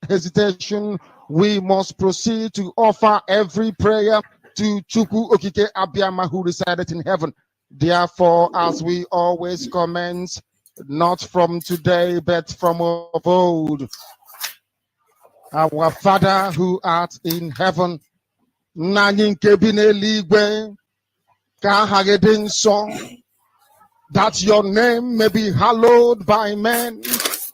hesitation, we must proceed to offer every prayer to Chukwu Okike Abiyama, who resided in heaven. Therefore, as we always commence, not from today, but from of old, our Father who art in heaven, that your name may be hallowed by men,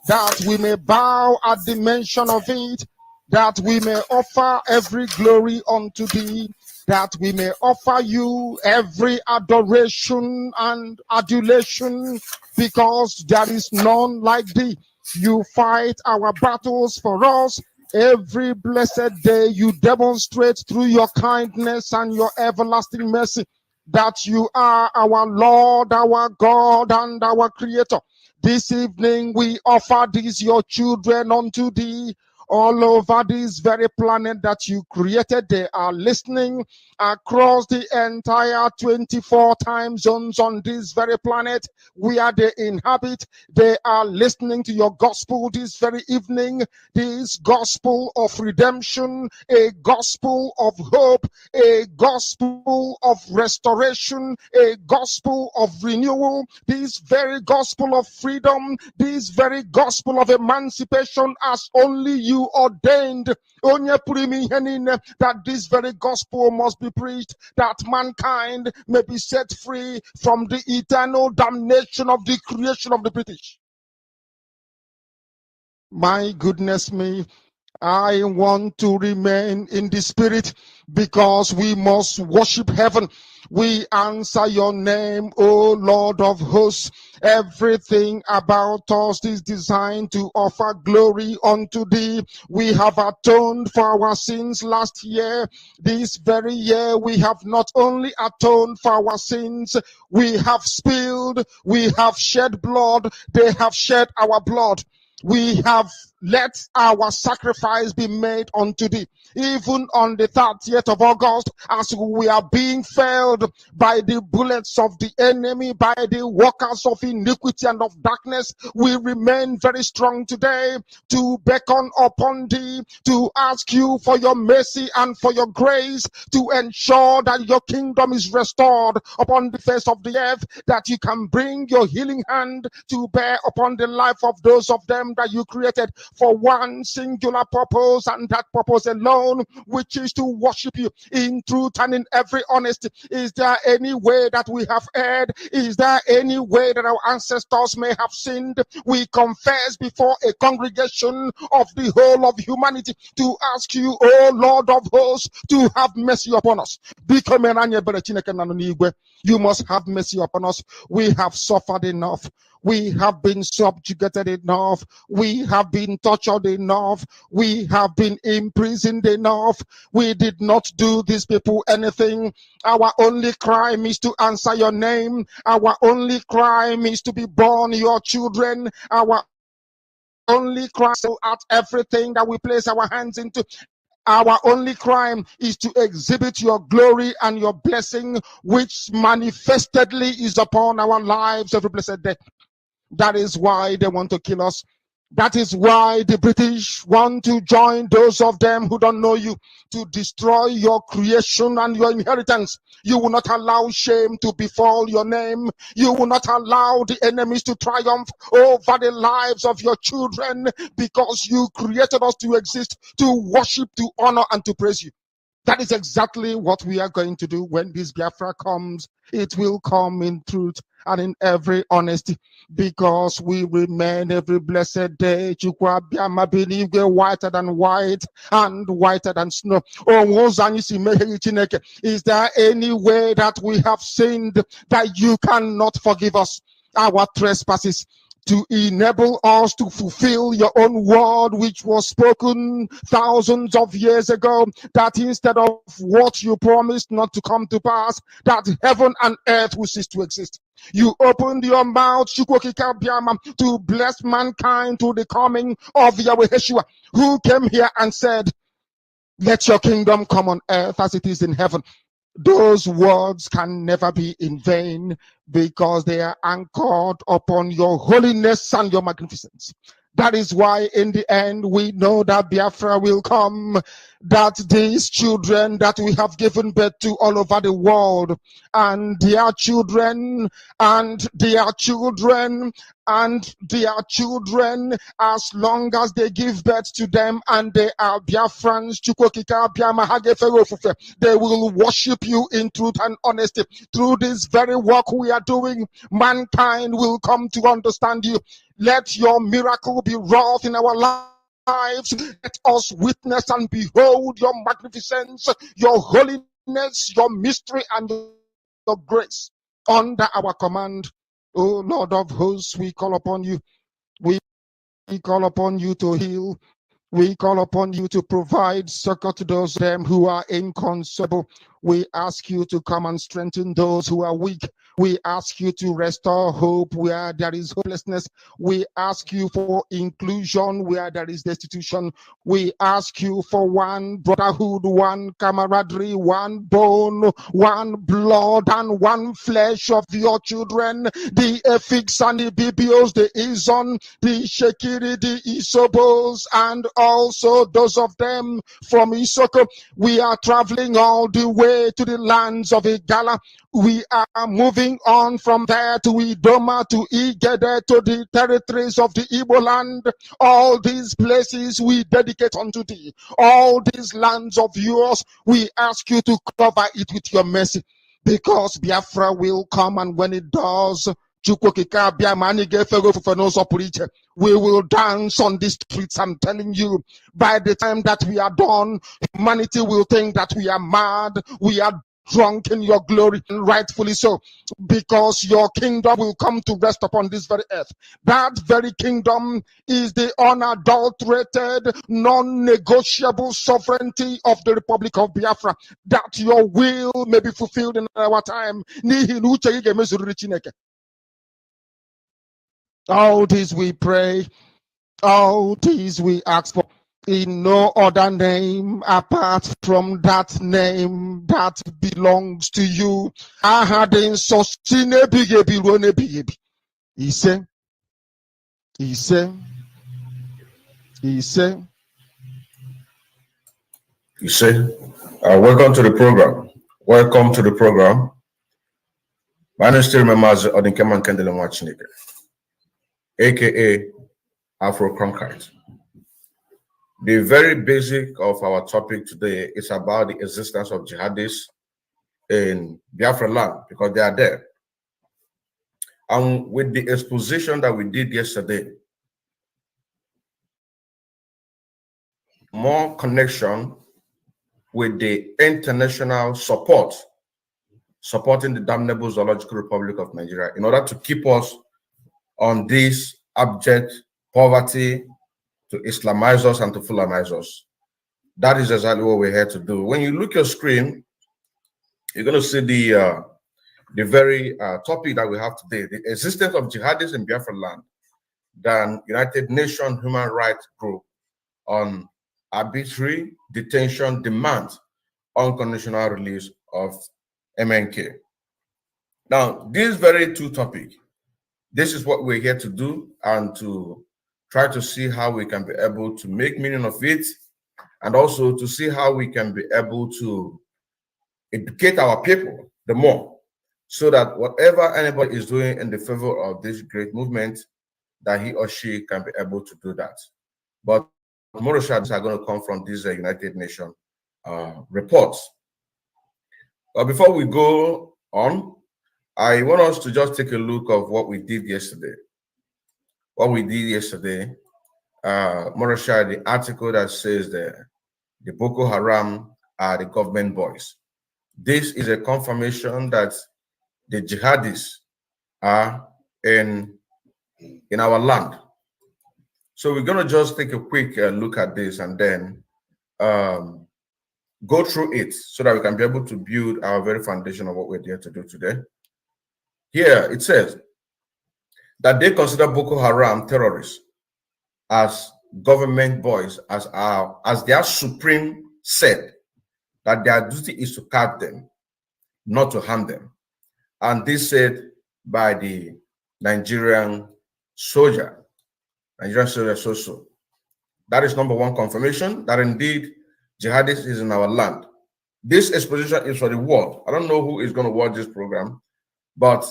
that we may bow at the mention of it, that we may offer every glory unto thee, that we may offer you every adoration and adulation, because there is none like thee. You fight our battles for us. Every blessed day you demonstrate through your kindness and your everlasting mercy that you are our Lord, our God, and our Creator. This evening we offer these your children unto thee. All over this very planet that you created, they are listening across the entire 24 time zones on this very planet where they inhabit. They are listening to your gospel this very evening, this gospel of redemption, a gospel of hope, a gospel of restoration, a gospel of renewal, this very gospel of freedom, this very gospel of emancipation, as only you ordained, that this very gospel must be preached, that mankind may be set free from the eternal damnation of the creation of the British. My goodness me, I want to remain in the spirit because we must worship heaven. We answer your name, O Lord of hosts. Everything about us is designed to offer glory unto thee. We have atoned for our sins last year. This very year we have not only atoned for our sins, we have spilled, we have shed blood, they have shed our blood. We have let our sacrifice be made unto thee. Even on the 30th of August, as we are being felled by the bullets of the enemy, by the workers of iniquity and of darkness, we remain very strong today to beckon upon thee, to ask you for your mercy and for your grace, to ensure that your kingdom is restored upon the face of the earth, that you can bring your healing hand to bear upon the life of those of them that you created for one singular purpose, and that purpose alone, which is to worship you in truth and in every honesty. Is there any way that we have erred? Is there any way that our ancestors may have sinned? We confess before a congregation of the whole of humanity to ask you, O Lord of hosts, to have mercy upon us. You must have mercy upon us. We have suffered enough. We have been subjugated enough. We have been tortured enough. We have been imprisoned enough. We did not do these people anything. Our only crime is to answer your name. Our only crime is to be born your children. Our only crime is at everything that we place our hands into. Our only crime is to exhibit your glory and your blessing, which manifestedly is upon our lives every blessed day. That is why they want to kill us. That is why the British want to join those of them who don't know you to destroy your creation and your inheritance. You will not allow shame to befall your name. You will not allow the enemies to triumph over the lives of your children, because you created us to exist, to worship, to honor, and to praise you. That is exactly what we are going to do when this Biafra comes. It will come in truth and in every honesty, because we remain every blessed day whiter than white and whiter than snow. Is there any way that we have sinned that you cannot forgive us our trespasses, to enable us to fulfill your own word, which was spoken thousands of years ago, that instead of what you promised not to come to pass, that heaven and earth will cease to exist? You opened your mouth to bless mankind to the coming of Yahweh Yeshua, who came here and said, let your kingdom come on earth as it is in heaven. Those words can never be in vain, because they are anchored upon your holiness and your magnificence. That is why in the end we know that Biafra will come, that these children that we have given birth to all over the world, and their children, and their children, and their children, as long as they give birth to them and they are Biafrans, they will worship you in truth and honesty. Through this very work we are doing, mankind will come to understand you. Let your miracle be wrought in our lives. Let us witness and behold your magnificence, your holiness, your mystery, and your grace under our command. Oh Lord of hosts, we call upon you. We call upon you to heal. We call upon you to provide succor to those them who are inconsolable. We ask you to come and strengthen those who are weak. We ask you to restore hope where there is hopelessness. We ask you for inclusion where there is destitution. We ask you for one brotherhood, one camaraderie, one bone, one blood, and one flesh of your children, the Efiks and the Bibios, the Izon, the Shekiri, the Isobos, and also those of them from Isoko. We are traveling all the way to the lands of Igala. We are moving on from there to Idoma, to Igede, to the territories of the Igbo land. All these places we dedicate unto thee. All these lands of yours, we ask you to cover it with your mercy. Because Biafra will come, and when it does, we will dance on the streets. I'm telling you, by the time that we are done, humanity will think that we are mad, we are drunk in your glory, and rightfully so, because your kingdom will come to rest upon this very earth. That very kingdom is the unadulterated, non-negotiable sovereignty of the Republic of Biafra, that your will may be fulfilled in our time. All this we pray, all these we ask for, in no other name apart from that name that belongs to you. He said, welcome to the program. Welcome to the program. My name still remembers Odinkeman Kendele Mwachinike, aka Afro Cronkite. The very basic of our topic today is about the existence of jihadis in Biafra land, because they are there. And with the exposition that we did yesterday, more connection with the international support, supporting the damnable Zoological Republic of Nigeria in order to keep us on this abject poverty, to Islamize us and to Fulanize us. That is exactly what we're here to do. When you look at your screen, you're going to see the very topic that we have today, the existence of jihadis in Biafra land, the United Nations Human Rights Group on arbitrary detention demands unconditional release of MNK. Now, this very two topic, this is what we're here to do, and to try to see how we can be able to make meaning of it, and also to see how we can be able to educate our people the more, so that whatever anybody is doing in the favor of this great movement, that he or she can be able to do that. But more shots are going to come from these United Nations reports. But before we go on, I want us to just take a look of what we did yesterday. What we did yesterday, Morishad, the article that says that the Boko Haram are the government boys. This is a confirmation that the jihadis are in our land. So we're going to just take a quick look at this, and then go through it so that we can be able to build our very foundation of what we're here to do today. Here it says that they consider Boko Haram terrorists as government boys, as their supreme said, that their duty is to catch them, not to harm them. And this said by the Nigerian soldier. Nigerian soldiers so. That is number one confirmation that indeed jihadis is in our land. This exposition is for the world. I don't know who is going to watch this program, but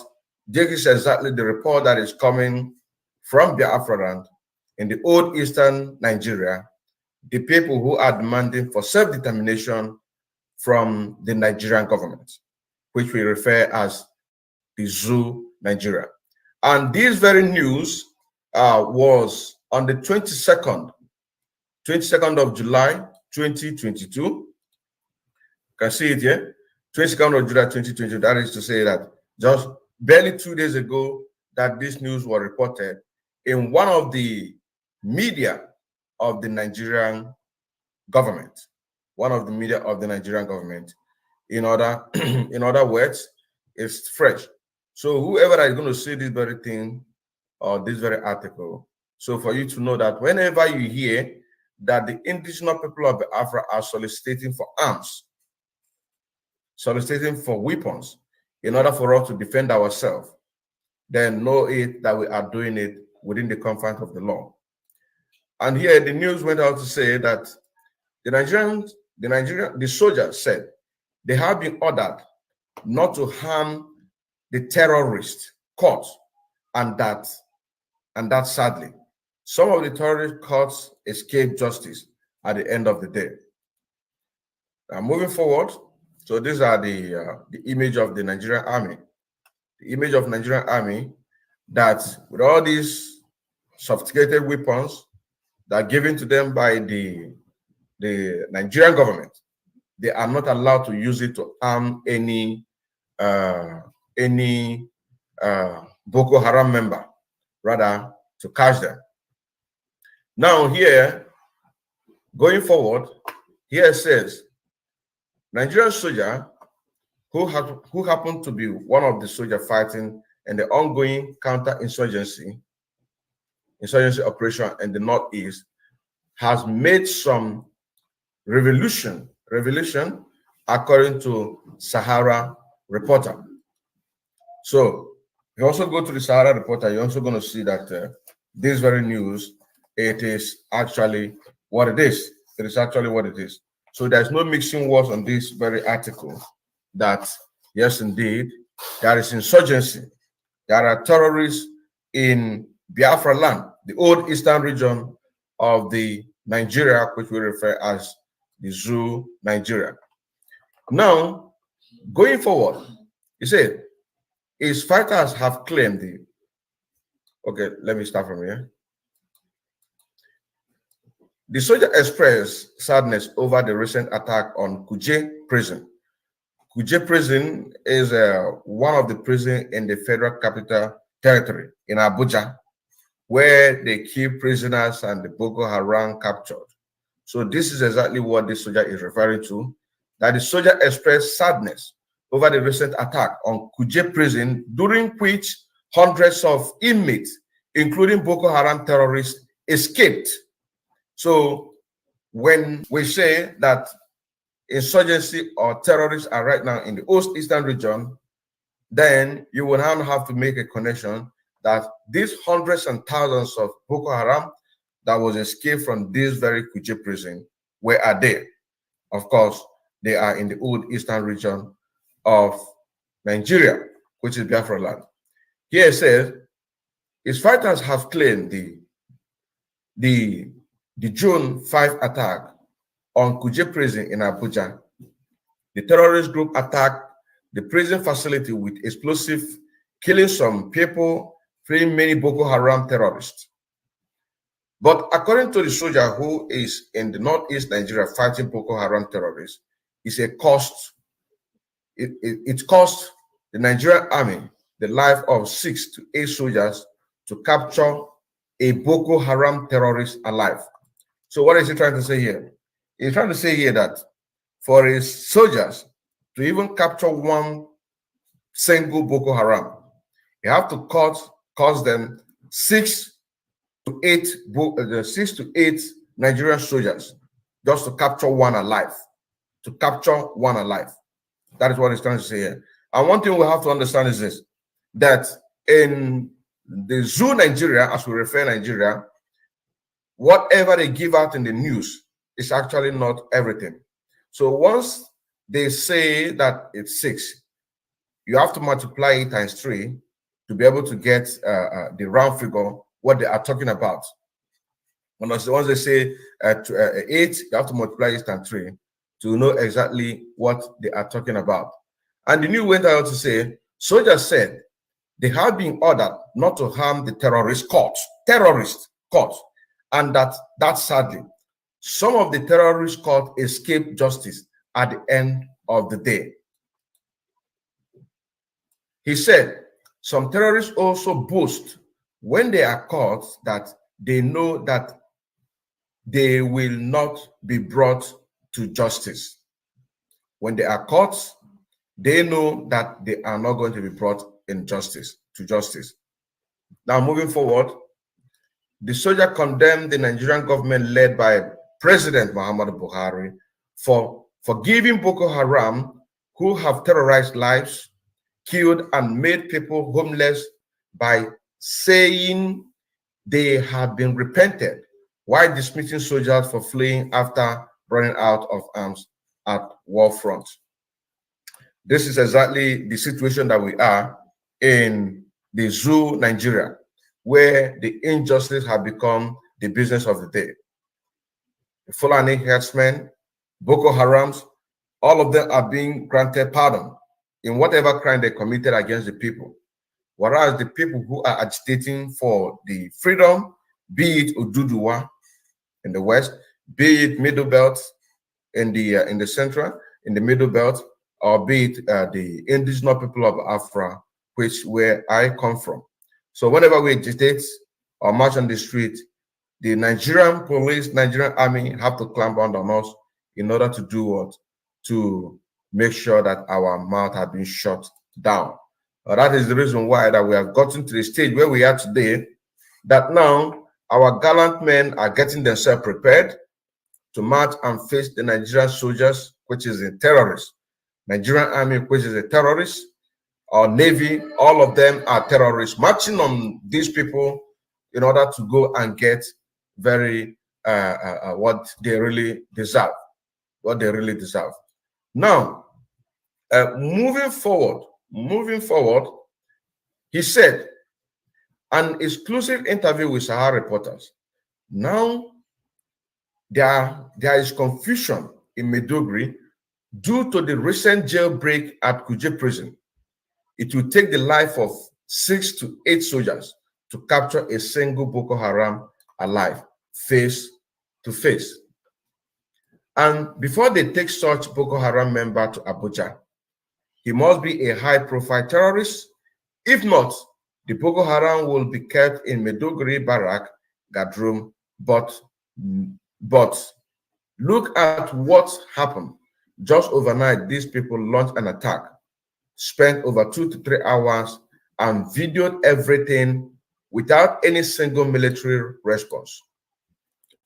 this is exactly the report that is coming from Biafra land in the old eastern Nigeria, the people who are demanding for self-determination from the Nigerian government, which we refer as the zoo Nigeria. And this very news was on the 22nd of July, 2022. You can see it here, 22nd of July, 2022. That is to say that just barely 2 days ago that this news was reported in one of the media of the Nigerian government. One of the media of the Nigerian government. In other words, it's fresh. So whoever is going to see this very thing or this very article, so for you to know that whenever you hear that the indigenous people of Biafra are soliciting for arms, soliciting for weapons in order for us to defend ourselves, then know it that we are doing it within the confines of the law. And here the news went out to say that the soldiers said they have been ordered not to harm the terrorist caught, and that sadly, some of the terrorist courts escaped justice at the end of the day. Now, moving forward, so these are the image of the Nigerian army. The image of Nigerian army that with all these sophisticated weapons that are given to them by the Nigerian government, they are not allowed to use it to harm any Boko Haram member, rather to catch them. Now here, going forward, here it says, Nigerian soldier who happened to be one of the soldiers fighting in the ongoing counter-insurgency operation in the Northeast has made some revelation according to Sahara Reporter. So you also go to the Sahara Reporter, you're also going to see that this very news, it is actually what it is. It is actually what it is. So there's no mixing words on this very article that, yes, indeed, there is insurgency. There are terrorists in Biafra land, the old eastern region of the Nigeria, which we refer as the zoo Nigeria. Now, going forward, he said, his fighters have claimed the, okay, let me start from here. The soldier expressed sadness over the recent attack on Kuje prison. Kuje prison is one of the prisons in the Federal Capital Territory in Abuja, where they keep prisoners and the Boko Haram captured. So this is exactly what this soldier is referring to, that the soldier expressed sadness over the recent attack on Kuje prison, during which hundreds of inmates, including Boko Haram terrorists, escaped. So when we say that insurgency or terrorists are right now in the eastern region, then you will now have to make a connection that these hundreds and thousands of Boko Haram that was escaped from this very Kuje prison, where are they? Of course, they are in the old eastern region of Nigeria, which is Biafra land. Here it says, his fighters have claimed the June 5 attack on Kuje prison in Abuja. The terrorist group attacked the prison facility with explosives, killing some people, freeing many Boko Haram terrorists. But according to the soldier who is in the northeast Nigeria fighting Boko Haram terrorists, it's a cost. It cost the Nigerian army the life of 6 to 8 soldiers to capture a Boko Haram terrorist alive. So what is he trying to say here? He's trying to say here that for his soldiers to even capture one single Boko Haram, you have to cost them 6 to 8 Nigerian soldiers just to capture one alive. To capture one alive. That is what he's trying to say here. And one thing we have to understand is this, that in the zoo Nigeria, as we refer Nigeria, whatever they give out in the news is actually not everything. So once they say that it's 6, you have to multiply it times 3 to be able to get the round figure, what they are talking about. Once they say 8, you have to multiply it times 3 to know exactly what they are talking about. And the news went out to say, soldiers said they have been ordered not to harm the terrorist court, and that sadly, some of the terrorist court escaped justice at the end of the day. He said, some terrorists also boast when they are caught that they know that they will not be brought to justice. When they are caught, they know that they are not going to be brought to justice. Now, moving forward, the soldier condemned the Nigerian government led by President Muhammadu Buhari for forgiving Boko Haram, who have terrorized lives, killed and made people homeless, by saying they have been repented, while dismissing soldiers for fleeing after running out of arms at war front. This is exactly the situation that we are in the zoo, Nigeria, where the injustice have become the business of the day. The Fulani herdsmen, Boko Harams, all of them are being granted pardon in whatever crime they committed against the people. Whereas the people who are agitating for the freedom, be it Ududuwa in the west, be it Middle Belt in the central, in the Middle Belt, or be it the indigenous people of Biafra, where I come from. So whenever we agitate or march on the street, the Nigerian police, Nigerian army have to clamp on us in order to do what? To make sure that our mouth has been shut down. That is the reason why that we have gotten to the stage where we are today, that now our gallant men are getting themselves prepared to march and face the Nigerian soldiers, which is a terrorist. Nigerian army, which is a terrorist, our navy, all of them are terrorists, marching on these people in order to go and get what they really deserve. Now, moving forward, he said, an exclusive interview with Sahara reporters. Now, there is confusion in Maiduguri due to the recent jailbreak at Kuje prison. It will take the life of 6 to 8 soldiers to capture a single Boko Haram alive, face to face. And before they take such Boko Haram member to Abuja, he must be a high-profile terrorist. If not, the Boko Haram will be kept in Maiduguri Barrack, Gadrum. But look at what happened. Just overnight, these people launched an attack, spent over 2 to 3 hours, and videoed everything without any single military response.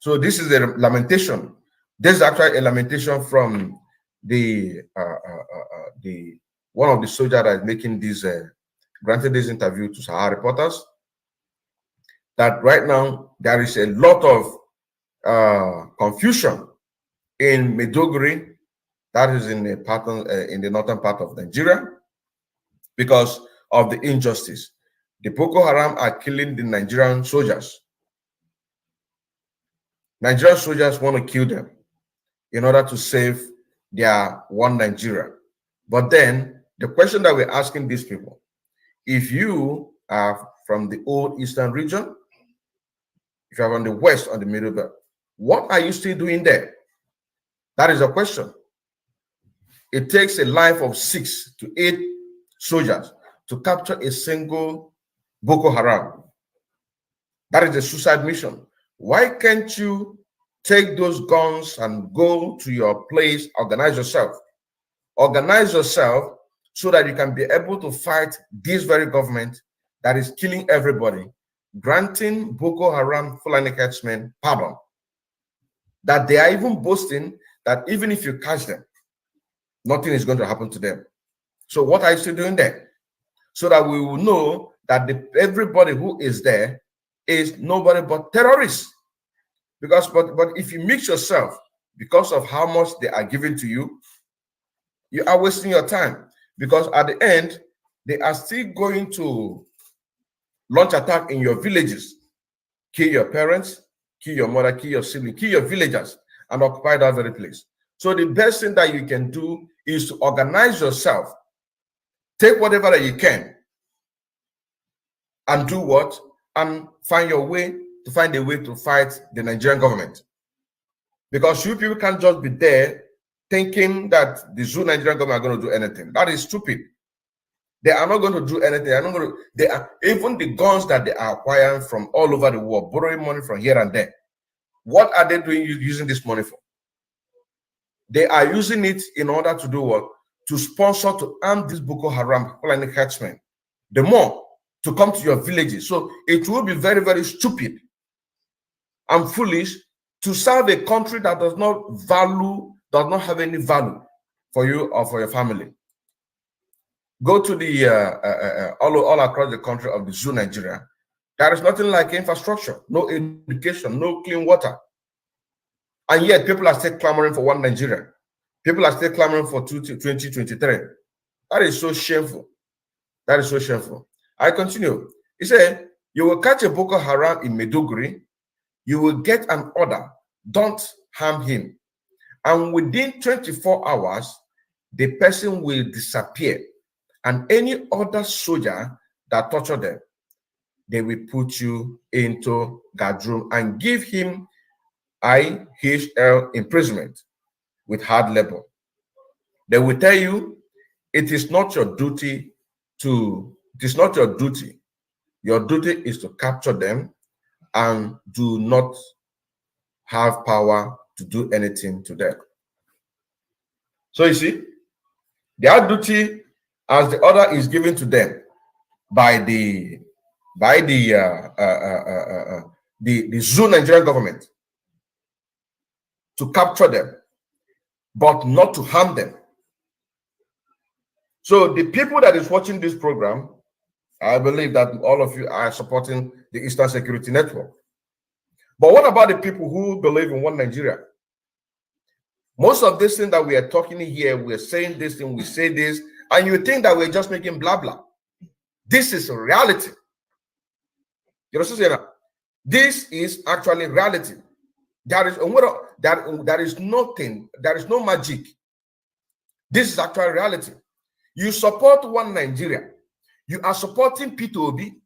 So this is a lamentation. This is actually a lamentation from the one of the soldiers that is making this granted this interview to Sahara reporters, that right now there is a lot of confusion in Maiduguri, that is in the northern part of Nigeria, because of the injustice. The Boko Haram are killing the Nigerian soldiers. Nigerian soldiers want to kill them in order to save their one Nigeria. But then the question that we're asking these people, if you are from the old eastern region, if you're from the west or the middle belt, what are you still doing there? That is a question. It takes a life of 6 to 8 soldiers to capture a single Boko Haram. That is a suicide mission. Why can't you take those guns and go to your place, organize yourself? Organize yourself so that you can be able to fight this very government that is killing everybody, granting Boko Haram Fulani herdsmen pardon. That they are even boasting that even if you catch them, nothing is going to happen to them. So what are you still doing there? So that we will know that everybody who is there is nobody but terrorists. But if you mix yourself because of how much they are giving to you, you are wasting your time. Because at the end, they are still going to launch attack in your villages, kill your parents, kill your mother, kill your sibling, kill your villagers, and occupy that very place. So the best thing that you can do is to organize yourself, take whatever that you can, and do what? And find a way to fight the Nigerian government. Because you people can't just be there thinking that the Zoo Nigerian government are going to do anything. That is stupid. They are not going to do anything. They are not going to. They are even the guns that they are acquiring from all over the world, borrowing money from here and there. What are they doing using this money for? They are using it in order to do what? To sponsor, to arm this Boko Haram planning herdsmen. The more to come to your villages. So it will be very, very stupid and foolish to serve a country that does not have any value for you or for your family. Go to the all across the country of the Zoo Nigeria. There is nothing like infrastructure, no education, no clean water. And yet people are still clamoring for one Nigeria. People are still clamoring for 2023. That is so shameful. That is so shameful. I continue. He said, you will catch a Boko Haram in Maiduguri. You will get an order. Don't harm him. And within 24 hours, the person will disappear. And any other soldier that torture them, they will put you into guard room and give him IHL imprisonment with hard labor. They will tell you it is not your duty to, it is not your duty. Your duty is to capture them and do not have power to do anything to them. So you see, their duty as the order is given to them by the Zoo Nigerian government to capture them, but not to harm them. So the people that is watching this program, I believe that all of you are supporting the Eastern Security Network. But what about the people who believe in one Nigeria? Most of this thing that we are talking here, we are saying this thing, we say this, and you think that we're just making blah blah. This is reality. You know what I'm saying? This is actually reality. There is nothing, there is no magic. This is actual reality. You support one Nigeria. You are supporting Peter Obi.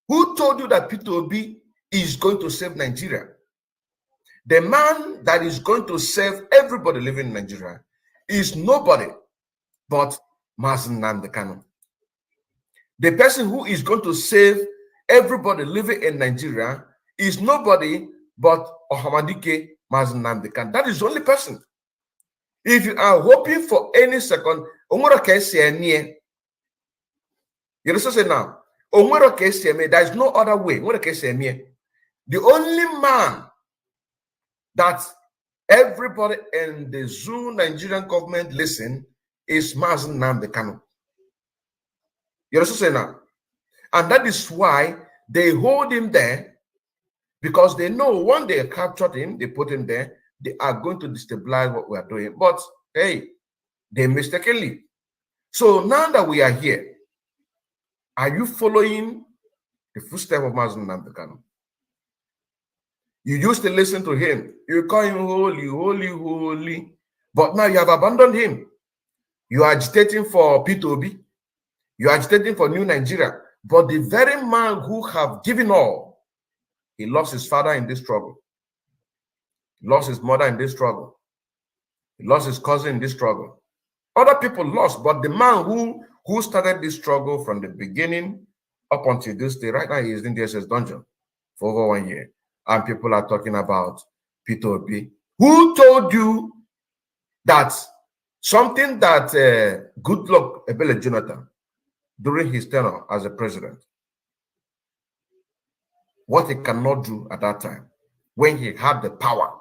Who told you that Peter Obi is going to save Nigeria? The man that is going to save everybody living in Nigeria is nobody but Mazen Nnamdi Kanu. The person who is going to save everybody living in Nigeria is nobody but Ohamadike Mazen Nnamdi Kanu. That is the only person. If you are hoping for any second, you know what I'm saying now? There is no other way. The only man that everybody in the Zoo Nigerian government listen is Mazen Nnamdi Kanu. You understand now? And that is why they hold him there, because they know when they captured him, they put him there, they are going to destabilize what we are doing. But hey, they mistakenly. So now that we are here, are you following the footsteps of Mazen Nnamdi Kanu? You used to listen to him. You call him holy, holy, holy. But now you have abandoned him. You are agitating for P2B. You are agitating for New Nigeria. But the very man who have given all, he lost his father in this struggle. He lost his mother in this struggle. He lost his cousin in this struggle. Other people lost, but the man who started this struggle from the beginning up until this day, right now he is in the SS dungeon for over 1 year. And people are talking about P2B. Who told you that something that Goodluck Ebele Jonathan, during his tenure as a president, what he cannot do at that time, when he had the power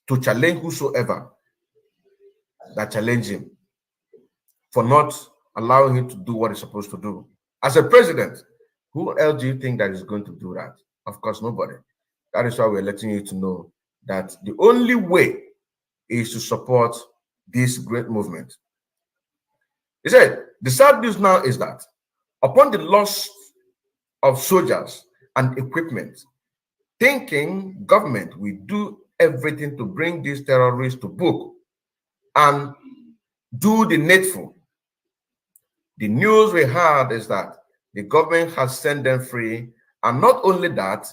to challenge whosoever that challenged him, for not allowing him to do what he's supposed to do. As a president, who else do you think that is going to do that? Of course, nobody. That is why we're letting you to know that the only way is to support this great movement. He said, the sad news now is that upon the loss of soldiers and equipment, thinking government will do everything to bring these terrorists to book and do the needful. The news we heard is that the government has sent them free, and not only that,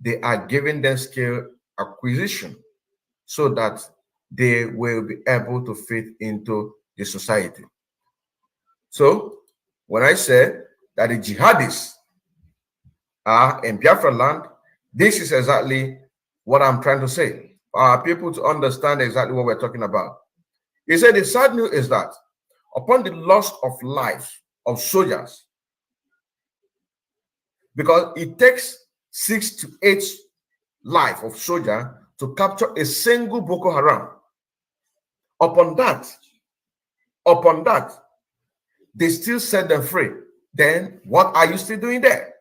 they are giving them skill acquisition so that they will be able to fit into the society. So when I say that the jihadists are in Biafra land, this is exactly what I'm trying to say. For our people to understand exactly what we're talking about. He said the sad news is that upon the loss of life of soldiers, because it takes 6 to 8 life of soldier to capture a single Boko Haram. Upon that, they still set them free. Then what are you still doing there?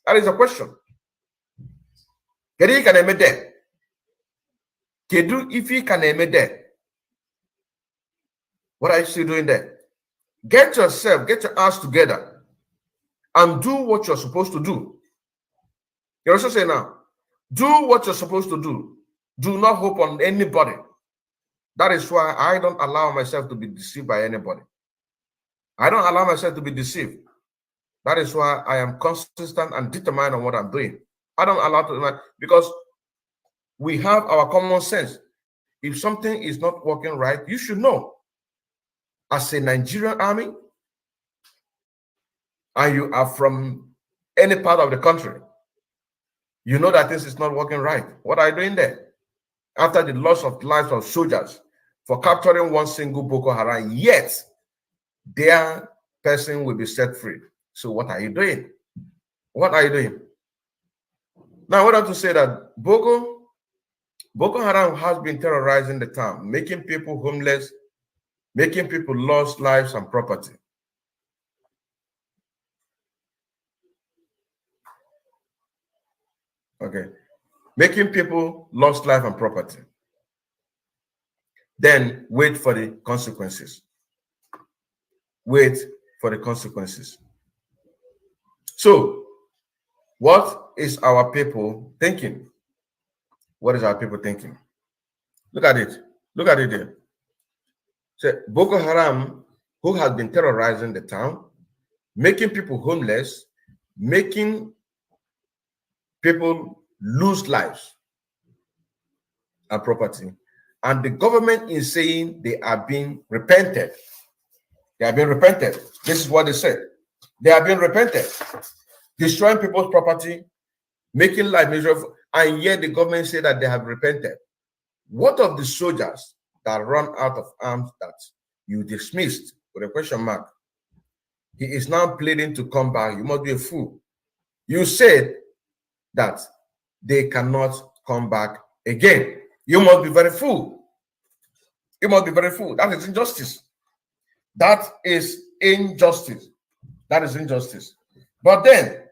That is a question. Kedu can eme there? Kedu if you can eme there? What are you still doing there? Get your ass together and do what you're supposed to do. You also say now, do what you're supposed to do. Do not hope on anybody. That is why I don't allow myself to be deceived by anybody. I don't allow myself to be deceived. That is why I am consistent and determined on what I'm doing. I don't allow to, because we have our common sense. If something is not working right, you should know. As a Nigerian army, and you are from any part of the country, you know that this is not working right. What are you doing there? After the loss of lives of soldiers for capturing one single Boko Haram, yet their person will be set free. So what are you doing? What are you doing? Now, I want to say that Boko Haram has been terrorizing the town, making people homeless, making people lose lives and property. Okay. Making people lose life and property. Then wait for the consequences. Wait for the consequences. So, what is our people thinking? What is our people thinking? Look at it. Look at it there. So, Boko Haram, who has been terrorizing the town, making people homeless, making people lose lives and property. And the government is saying they are being repented. They are being repented. This is what they said. They are being repented. Destroying people's property, making life miserable, and yet the government said that they have repented. What of the soldiers that run out of arms that you dismissed with a question mark? He is now pleading to come back. You must be a fool. You said that they cannot come back again. You must be very fool. You must be very fool. That is injustice. That is injustice. That is injustice. But then,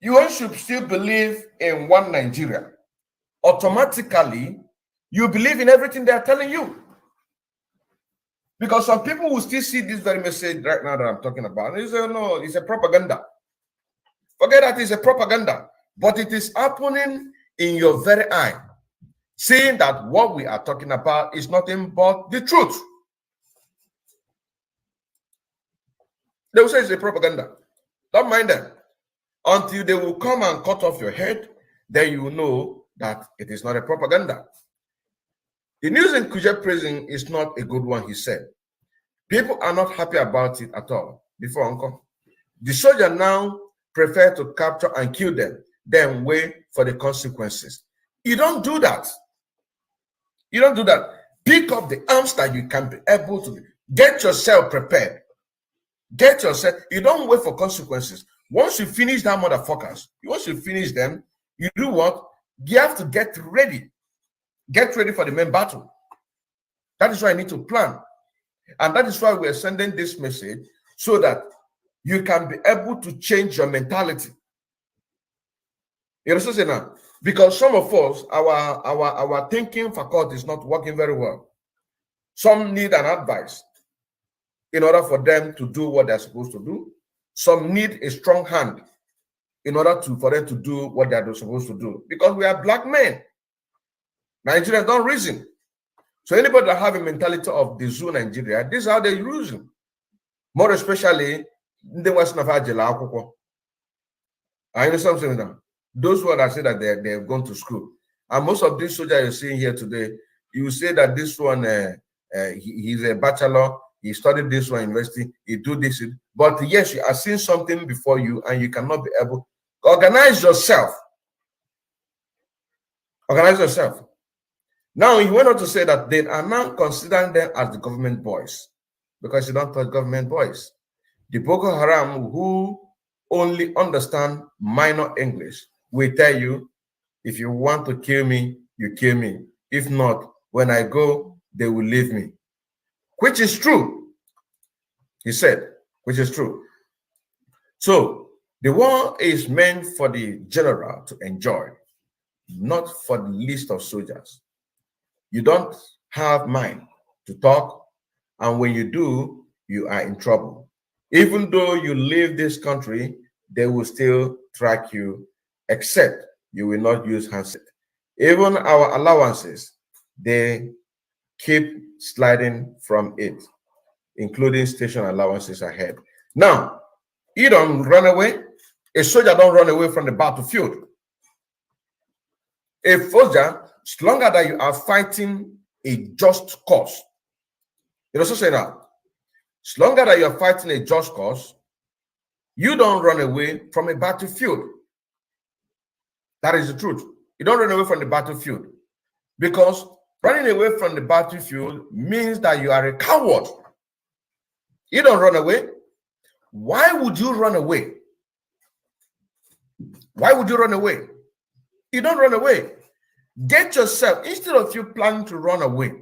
you should still believe in one Nigeria. Automatically, you believe in everything they are telling you. Because some people will still see this very message right now that I'm talking about. They say, no, it's a propaganda. Forget that it's a propaganda. But it is happening in your very eye. Saying that what we are talking about is nothing but the truth. They will say it's a propaganda. Don't mind them. Until they will come and cut off your head, then you will know that it is not a propaganda. The news in Kuje prison is not a good one, he said. People are not happy about it at all. Before Uncle, the soldier now prefer to capture and kill them, then wait for the consequences. You don't do that. You don't do that. Pick up the arms that you can be able to. Get yourself prepared. Get yourself. You don't wait for consequences. Once you finish that motherfuckers, once you finish them, you do what? You have to get ready. Get ready for the main battle. That is why I need to plan. And that is why we are sending this message so that you can be able to change your mentality. You understand now? Because some of us, our thinking faculty is not working very well. Some need an advice in order for them to do what they're supposed to do. Some need a strong hand in order for them to do what they're supposed to do. Because we are black men. Nigerians don't reason. So anybody that have a mentality of the zoo Nigeria, this is how they reason. More especially the Western of Ajela. I understand something now. Those who that say that they've gone to school. And most of these soldiers you're seeing here today, you say that this one, he's a bachelor, he studied this one university, he do this. But yes, you are seeing something before you and you cannot be able. Organize yourself. Organize yourself. Now, he went on to say that they are now considering them as the government boys because you don't touch government boys. The Boko Haram, who only understand minor English, will tell you, if you want to kill me, you kill me. If not, when I go, they will leave me. Which is true, he said, which is true. So, the war is meant for the general to enjoy, not for the list of soldiers. You don't have mind to talk, and when you do, you are in trouble. Even though you leave this country, they will still track you, except you will not use handset. Even our allowances, they keep sliding from it, including station allowances ahead. Now, you don't run away. A soldier don't run away from the battlefield. A soldier, as long as you are fighting a just cause, you also say that. As long as you are fighting a just cause, you don't run away from a battlefield. That is the truth. You don't run away from the battlefield, because running away from the battlefield means that you are a coward. You don't run away. Why would you run away? Why would you run away? You don't run away. Get yourself, instead of you planning to run away,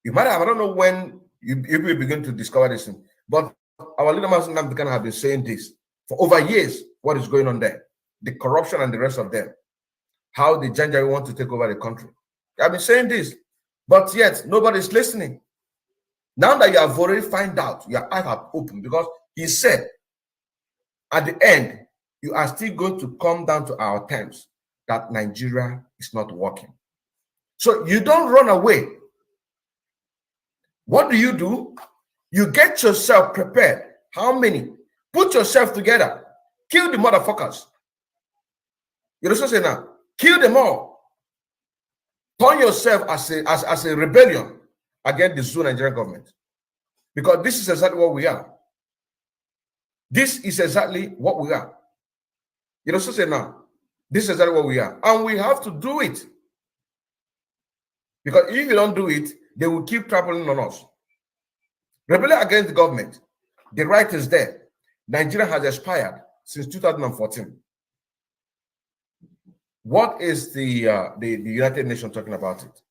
you might have, I don't know when you will begin to discover this thing, but our leader Master Nnamdi have been saying this for over years, what is going on there, the corruption and the rest of them, how the Janjaweed want to take over the country. I've been saying this, but yet nobody's listening. Now that you have already found out, your eyes have opened, because he said, at the end, you are still going to come down to our terms that Nigeria is not working. So you don't run away. What do? You get yourself prepared. How many? Put yourself together. Kill the motherfuckers. You know what I'm saying now? Kill them all. Turn yourself as a rebellion against the Zoo Nigerian government. Because this is exactly what we are. This is exactly what we are. You know what I'm saying now? This is exactly what we are. And we have to do it. Because if you don't do it, they will keep trampling on us. Rebellion against the government. The right is there. Nigeria has expired since 2014. What is the United Nations talking about it?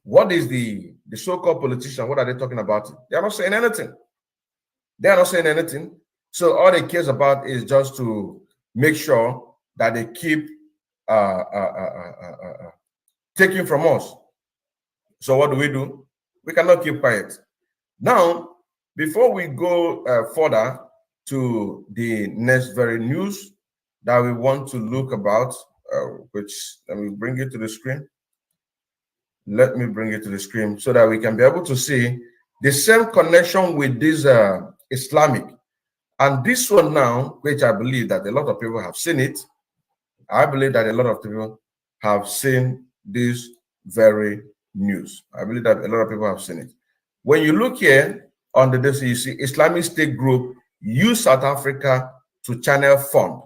What is the so-called politician? What are they talking about it? They are not saying anything. They are not saying anything. So all they care about is just to make sure that they keep taking from us. So what do? We cannot keep quiet. Now, before we go further to the next very news that we want to look about, which let me bring it to the screen. Let me bring it to the screen so that we can be able to see the same connection with this Islamic. And this one now, which I believe that a lot of people have seen it. I believe that a lot of people have seen this very news. I believe that a lot of people have seen it. When you look here on the DC, you see Islamic State group use South Africa to channel fund.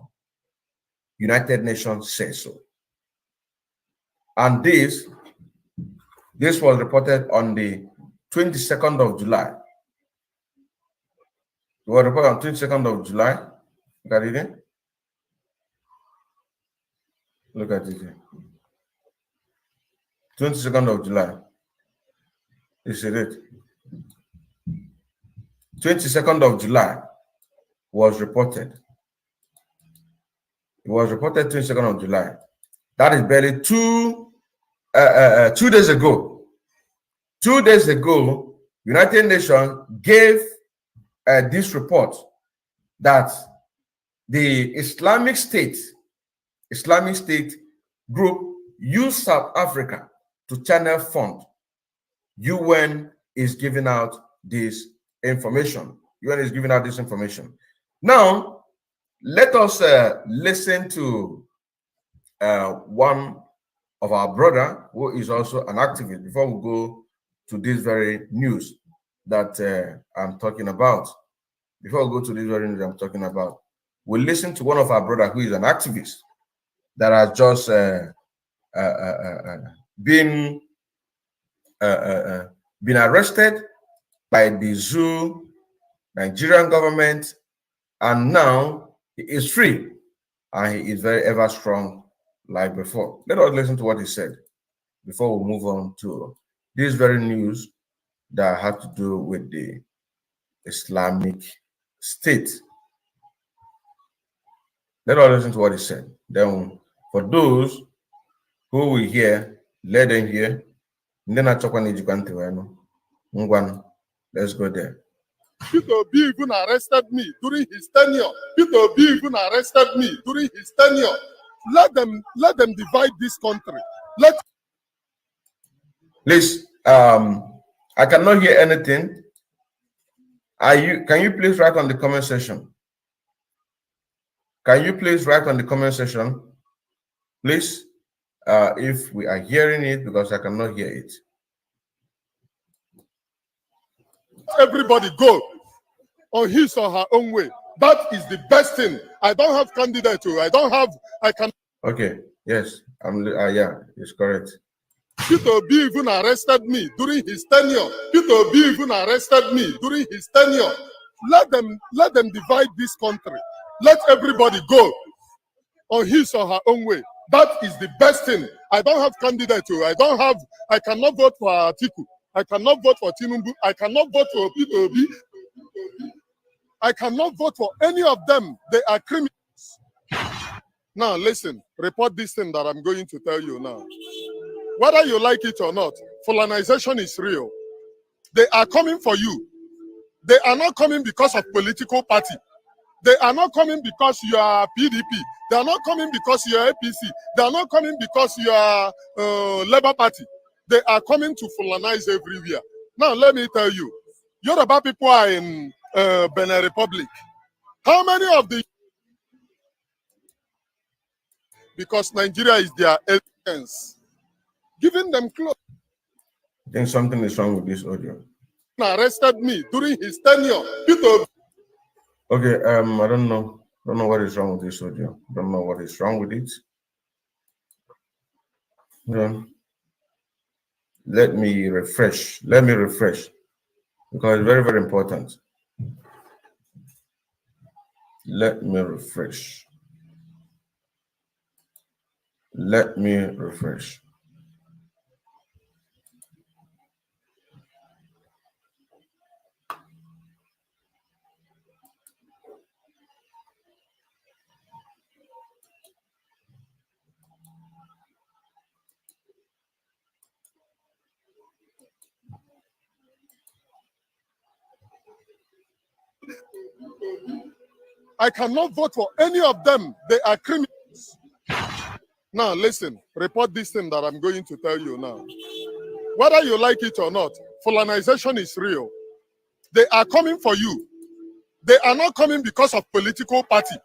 United Nations says so. And this was reported on the 22nd of July. It was reported on 22nd of July. Look at it here. Look at it here. 22nd of July. Is it? 22nd of July was reported. It was reported 22nd of July. That is barely 2 days ago. 2 days ago, United Nations gave this report that the Islamic State group used South Africa to channel fund. UN is giving out this information. UN is giving out this information. Now, let us listen to one of our brother who is also an activist before we go to this very news that I'm talking about. Before we go to this very news I'm talking about, we'll listen to one of our brother who is an activist that has just been arrested by the zoo Nigerian government, and now he is free and he is very ever strong like before. Let us listen to what he said before we move on to this very news that had to do with the Islamic State. Let us listen to what he said. Then for those who will hear, let them hear. Let's go there. Peter Obi even arrested me during his tenure. Peter Obi even arrested me during his tenure. Let them divide this country. Please, I cannot hear anything. Can you please write on the comment section? Can you please write on the comment section, please, if we are hearing it, because I cannot hear it. Everybody go on his or her own way. That is the best thing. I don't have candidate to. I can. Okay. Yes. Yeah. It's correct. Peter Obi even arrested me during his tenure. Peter Obi even arrested me during his tenure. Let them divide this country. Let everybody go on his or her own way. That is the best thing. I don't have candidate to. I cannot vote for Atiku. I cannot vote for Tinubu. I cannot vote for Peter Obi. I cannot vote for any of them. They are criminals. Now listen, report this thing that I'm going to tell you now. Whether you like it or not, Fulanization is real. They are coming for you. They are not coming because of political party. They are not coming because you are PDP. They are not coming because you are APC. They are not coming because you are Labour Party. They are coming to Fulanize everywhere. Now, let me tell you, Yoruba people are in Benin Republic. How many of the... Because Nigeria is their essence. Giving them clothes. I think something is wrong with this audio. Arrested me during his tenure. Peter. Okay, I don't know what is wrong with this audio. Don't know what is wrong with it. Let me refresh. Because it's very, very important. Let me refresh. I cannot vote for any of them. They are criminals. Now, listen, report this thing that I'm going to tell you now. Whether you like it or not, Fulanization is real. They are coming for you. They are not coming because of political party.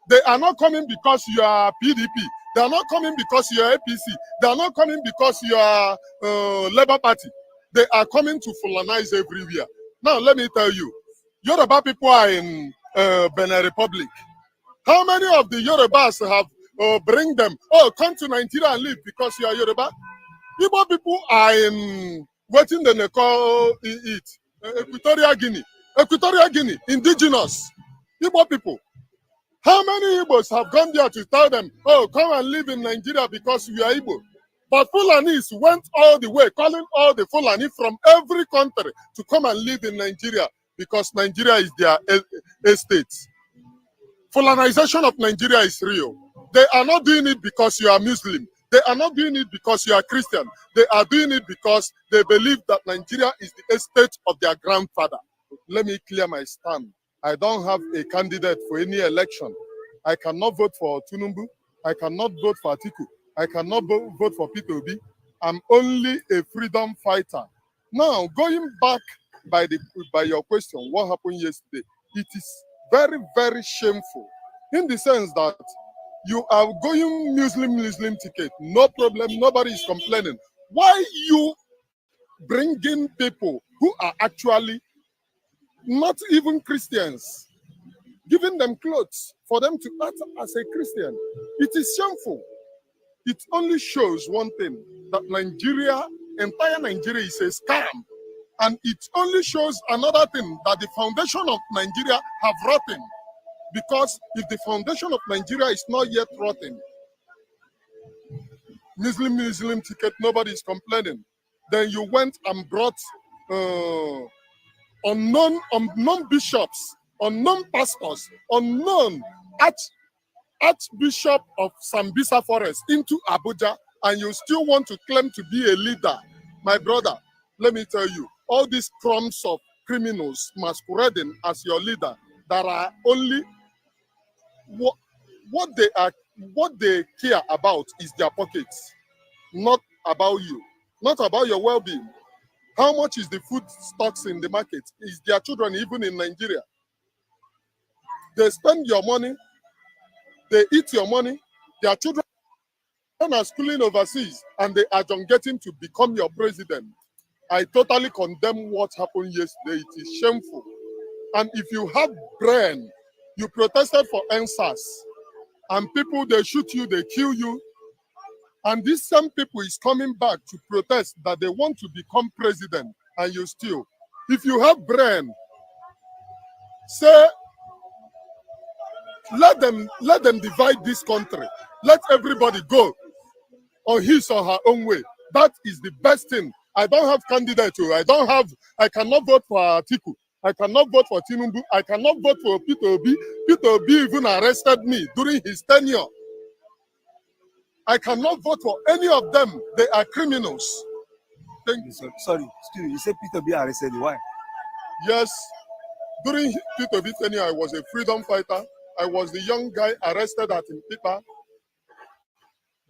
They are not coming because you are PDP. They are not coming because you are APC. They are not coming because you are Labour Party. They are coming to Fulanize everywhere. Now, let me tell you, Yoruba people are in Benin Republic. How many of the Yorubas have bring them? Oh, come to Nigeria and live because you are Yoruba. Igbo people are in waiting they call it Equatorial Guinea, indigenous Igbo people. How many Igbos have gone there to tell them, oh, come and live in Nigeria because we are Igbo? But Fulanis went all the way, calling all the Fulani from every country to come and live in Nigeria because Nigeria is their estate. Fulanization of Nigeria is real. They are not doing it because you are Muslim. They are not doing it because you are Christian. They are doing it because they believe that Nigeria is the estate of their grandfather. Let me clear my stand. I don't have a candidate for any election. I cannot vote for Tinubu. I cannot vote for Atiku. I cannot vote for Peter Obi. I'm only a freedom fighter. Now, going back by your question, what happened yesterday? It is very, very shameful in the sense that you are going Muslim ticket, no problem, nobody is complaining. Why you bringing people who are actually not even Christians, giving them clothes for them to act as a Christian? It is shameful. It only shows one thing, that Nigeria, entire Nigeria is a scam. And it only shows another thing, that the foundation of Nigeria have rotten. Because if the foundation of Nigeria is not yet rotten, Muslim ticket, nobody is complaining. Then you went and brought unknown bishops, unknown pastors, unknown Archbishop of Sambisa Forest into Abuja, and you still want to claim to be a leader. My brother, let me tell you, all these crumbs of criminals masquerading as your leader that are only what they care about is their pockets, not about you, not about your well-being. How much is the food stocks in the market? Is their children even in Nigeria? They spend your money, they eat your money, their children are schooling overseas, and they are just getting to become your president. I totally condemn what happened yesterday. It is shameful. And if you have brain, you protested for NSAS, and people, they shoot you, they kill you, and these same people is coming back to protest that they want to become president, and you still. If you have brain, say, let them divide this country. Let everybody go on his or her own way. That is the best thing. I don't have candidate. I cannot vote for Atiku. I cannot vote for Tinubu. I cannot vote for Peter Obi. Peter Obi even arrested me during his tenure. I cannot vote for any of them. They are criminals. Thank you. Sorry, excuse me. You said Peter Obi arrested you. Why? Yes. During Peter Obi tenure, I was a freedom fighter. I was the young guy arrested at Impipa.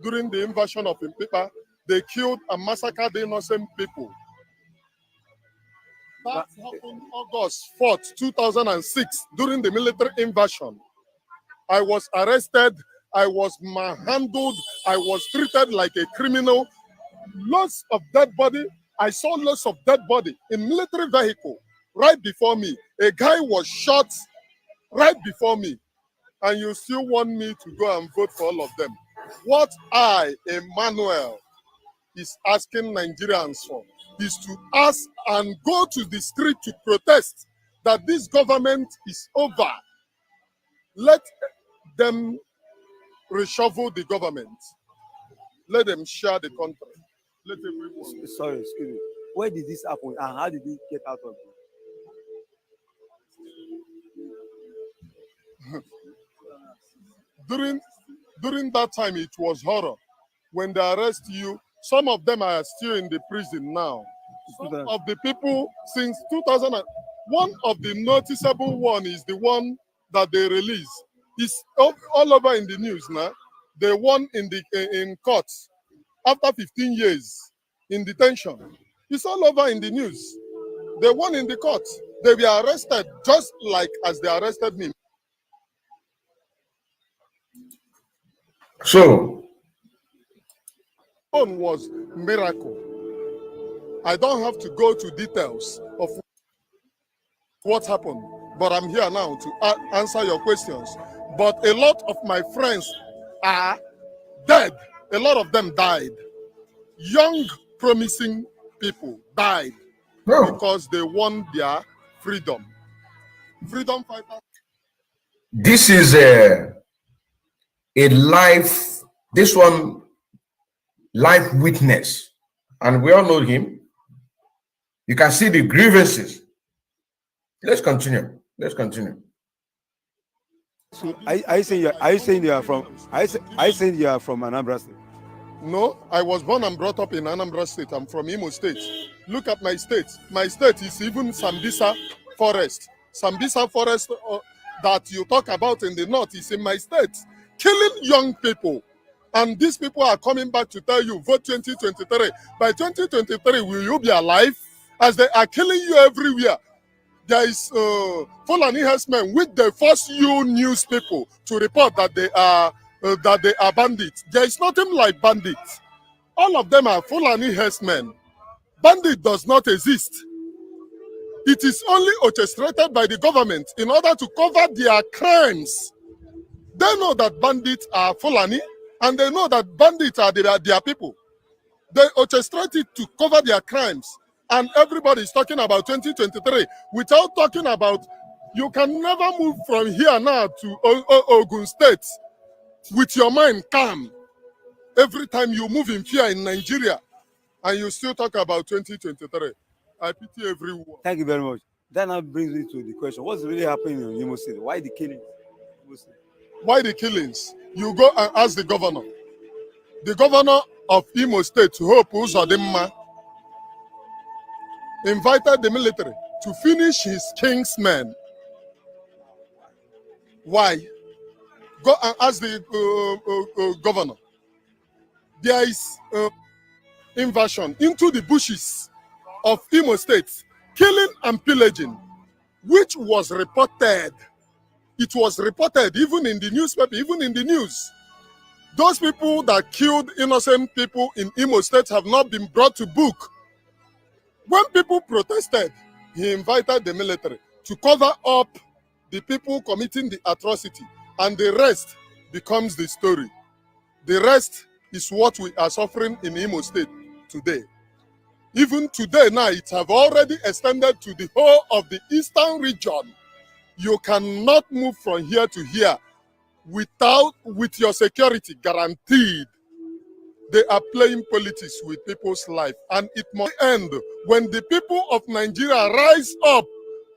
During the invasion of Impipa, they killed and massacred innocent people. That happened August 4th, 2006, during the military invasion. I was arrested, I was manhandled, I was treated like a criminal. Lots of dead body. I saw lots of dead body in military vehicle right before me. A guy was shot right before me. And you still want me to go and vote for all of them. What I, Emmanuel, is asking Nigerians for is to ask and go to the street to protest that this government is over. Let them reshuffle the government. Let them share the country. Let everyone. Sorry, excuse me. Where did this happen and how did we get out of it? During that time, it was horror. When they arrest you, some of them are still in the prison now. Some of the people since 2000, one of the noticeable one is the one that they released. It's all over in the news now. They won in court after 15 years in detention. It's all over in the news. They won in the court. They were arrested just like as they arrested me. So, One was miracle. I don't have to go to details of what happened, but I'm here now to answer your questions. But a lot of my friends are dead. A lot of them died. Young, promising people died because they won their freedom. Freedom fighters. This is a life, this one, life witness. And we all know him. You can see the grievances. Let's continue. Let's continue. So are you saying you are from are you saying you are from Anambra State? No, I was born and brought up in Anambra State. I'm from Imo State. Look at my state. My state is even Sambisa Forest. Sambisa Forest that you talk about in the north is in my state, killing young people. And these people are coming back to tell you, vote 2023. By 2023, will you be alive? As they are killing you everywhere. There is Fulani herdsmen which they force you news people to report that they are bandits. There is nothing like bandits. All of them are Fulani herdsmen. Bandit does not exist. It is only orchestrated by the government in order to cover their crimes. They know that bandits are Fulani, and they know that bandits are their people. They orchestrate it to cover their crimes. And everybody is talking about 2023 without talking about, you can never move from here now to Ogun State with your mind calm. Every time you move in fear in Nigeria, and you still talk about 2023. I pity everyone. Thank you very much. That now brings me to the question: what's really happening in Imo State? Why the killings? Why the killings? You go and ask the governor. The governor of Imo State, Hope Uzodimma, invited the military to finish his king's men. Why? Go and ask the governor. There is invasion into the bushes of Imo State, killing and pillaging, which was reported. It was reported even in the newspaper, even in the news. Those people that killed innocent people in Imo State have not been brought to book. When people protested, he invited the military to cover up the people committing the atrocity, and the rest becomes the story. The rest is what we are suffering in Imo State today. Even today now, it have already extended to the whole of the eastern region. You cannot move from here to here with your security guaranteed. They are playing politics with people's life, and it must end when the people of Nigeria rise up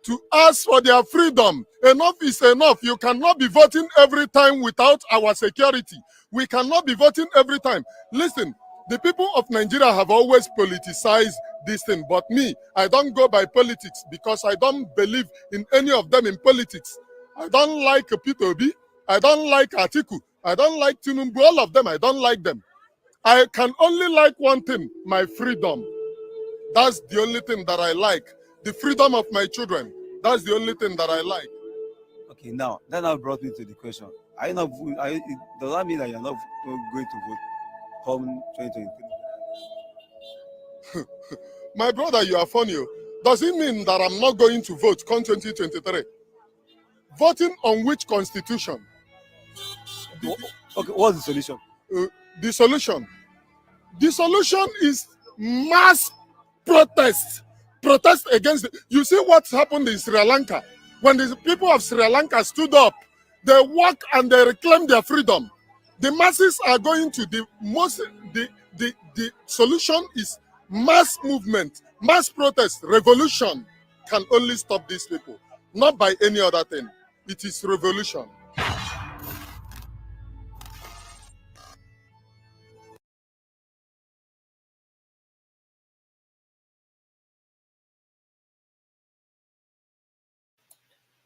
to ask for their freedom. Enough is enough. You cannot be voting every time without our security. We cannot be voting every time. Listen, the people of Nigeria have always politicized this thing, but me, I don't go by politics because I don't believe in any of them in politics. I don't like Peter Obi. I don't like Atiku. I don't like Tinubu. All of them, I don't like them. I can only like one thing, my freedom. That's the only thing that I like. The freedom of my children. That's the only thing that I like. Okay, now that now brought me to the question: are you not? Does that mean that you're not going to vote come 2023? My brother, you are funny. Does it mean that I'm not going to vote come 2023? Voting on which constitution? Okay, what's the solution? The solution is mass protest. Protest against you see what happened in Sri Lanka. When the people of Sri Lanka stood up, they walked and they reclaimed their freedom. The masses are going to the solution is mass movement, mass protest. Revolution can only stop these people, not by any other thing. It is revolution.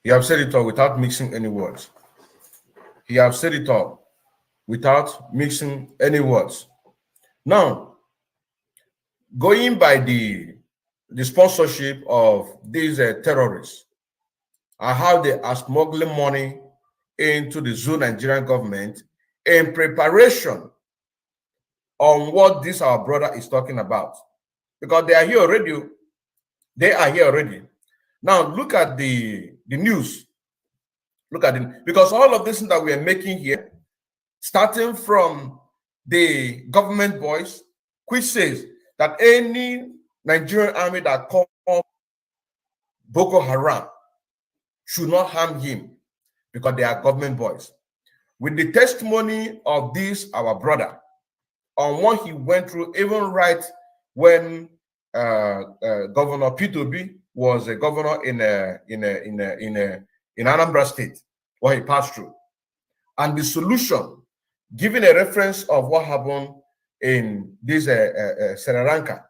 You have said it all without mixing any words. You have said it all without mixing any words. Now, going by the sponsorship of these terrorists and how they are smuggling money into the Zoo Nigerian government in preparation on what this our brother is talking about. Because they are here already. They are here already. Now, look at the news. Look at it. Because all of this that we are making here, starting from the government voice, which says that any Nigerian army that calls Boko Haram should not harm him because they are government boys. With the testimony of this, our brother, on what he went through, even right when Governor P2B was a governor in Anambra State, what he passed through. and the solution, giving a reference of what happened in this Sri Lanka.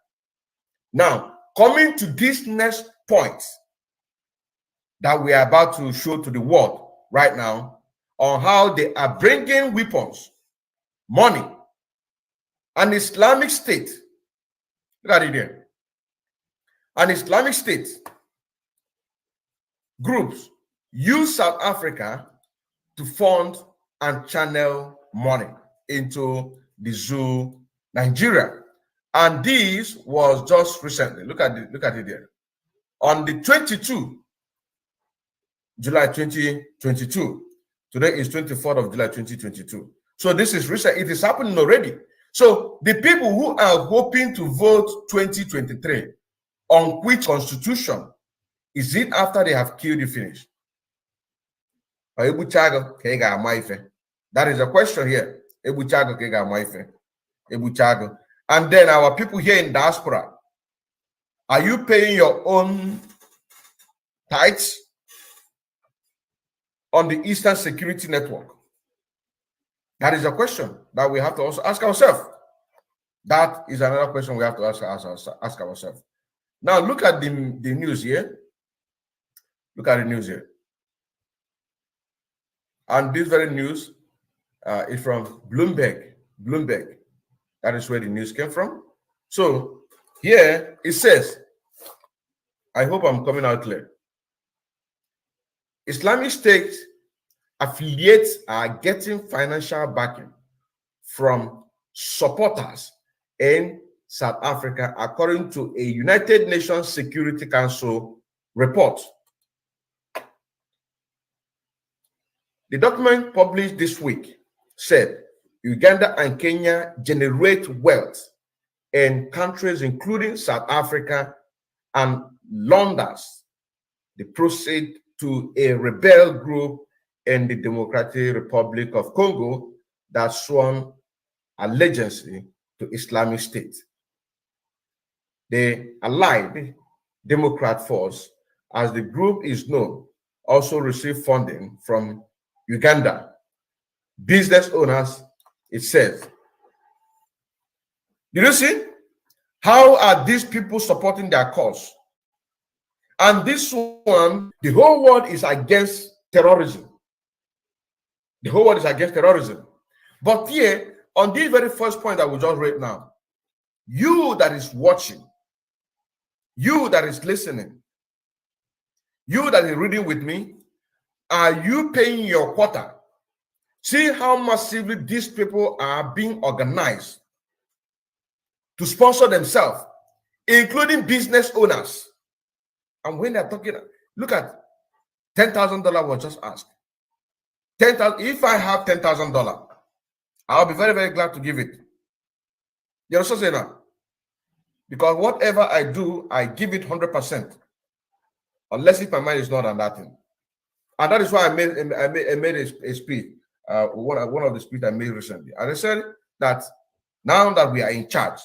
Now, coming to this next point that we are about to show to the world right now, on how they are bringing weapons, money, an Islamic State. Look at it there. An Islamic State groups use South Africa to fund and channel money into the zoo, Nigeria. And this was just recently. Look at it there. On the 22 July 2022. Today is 24th of July 2022. So this is recent. It is happening already. So the people who are hoping to vote 2023 on which constitution, is it after they have killed the finish? That is a question here. And then our people here in diaspora, are you paying your own tithes on the Eastern Security Network? That is a question that we have to also ask ourselves. That is another question we have to ask ourselves. Now look at the news here. Look at the news here. And this very news is from Bloomberg. Bloomberg. That is where the news came from. So here it says, I hope I'm coming out clear. Islamic State affiliates are getting financial backing from supporters in South Africa, according to a United Nations Security Council report. The document published this week said Uganda and Kenya generate wealth in countries including South Africa and launders the proceeds to a rebel group in the Democratic Republic of Congo that sworn allegiance to Islamic State. The Allied Democrat Force, as the group is known, also received funding from Uganda. Business owners, it says. Did you see? How are these people supporting their cause? And this one, the whole world is against terrorism. The whole world is against terrorism. But here, on this very first point that we just read now, you that is watching, you that is listening, you that is reading with me, are you paying your quota? See how massively these people are being organized to sponsor themselves, including business owners. And when they're talking, look at $10,000 was just asked. 10,000. If I have $10,000, I'll be very, very glad to give it. You understand saying that? Because whatever I do, I give it 100%, unless if my mind is not on that thing. And that is why I made a speech. One of the speeches I made recently. And I said that now that we are in charge,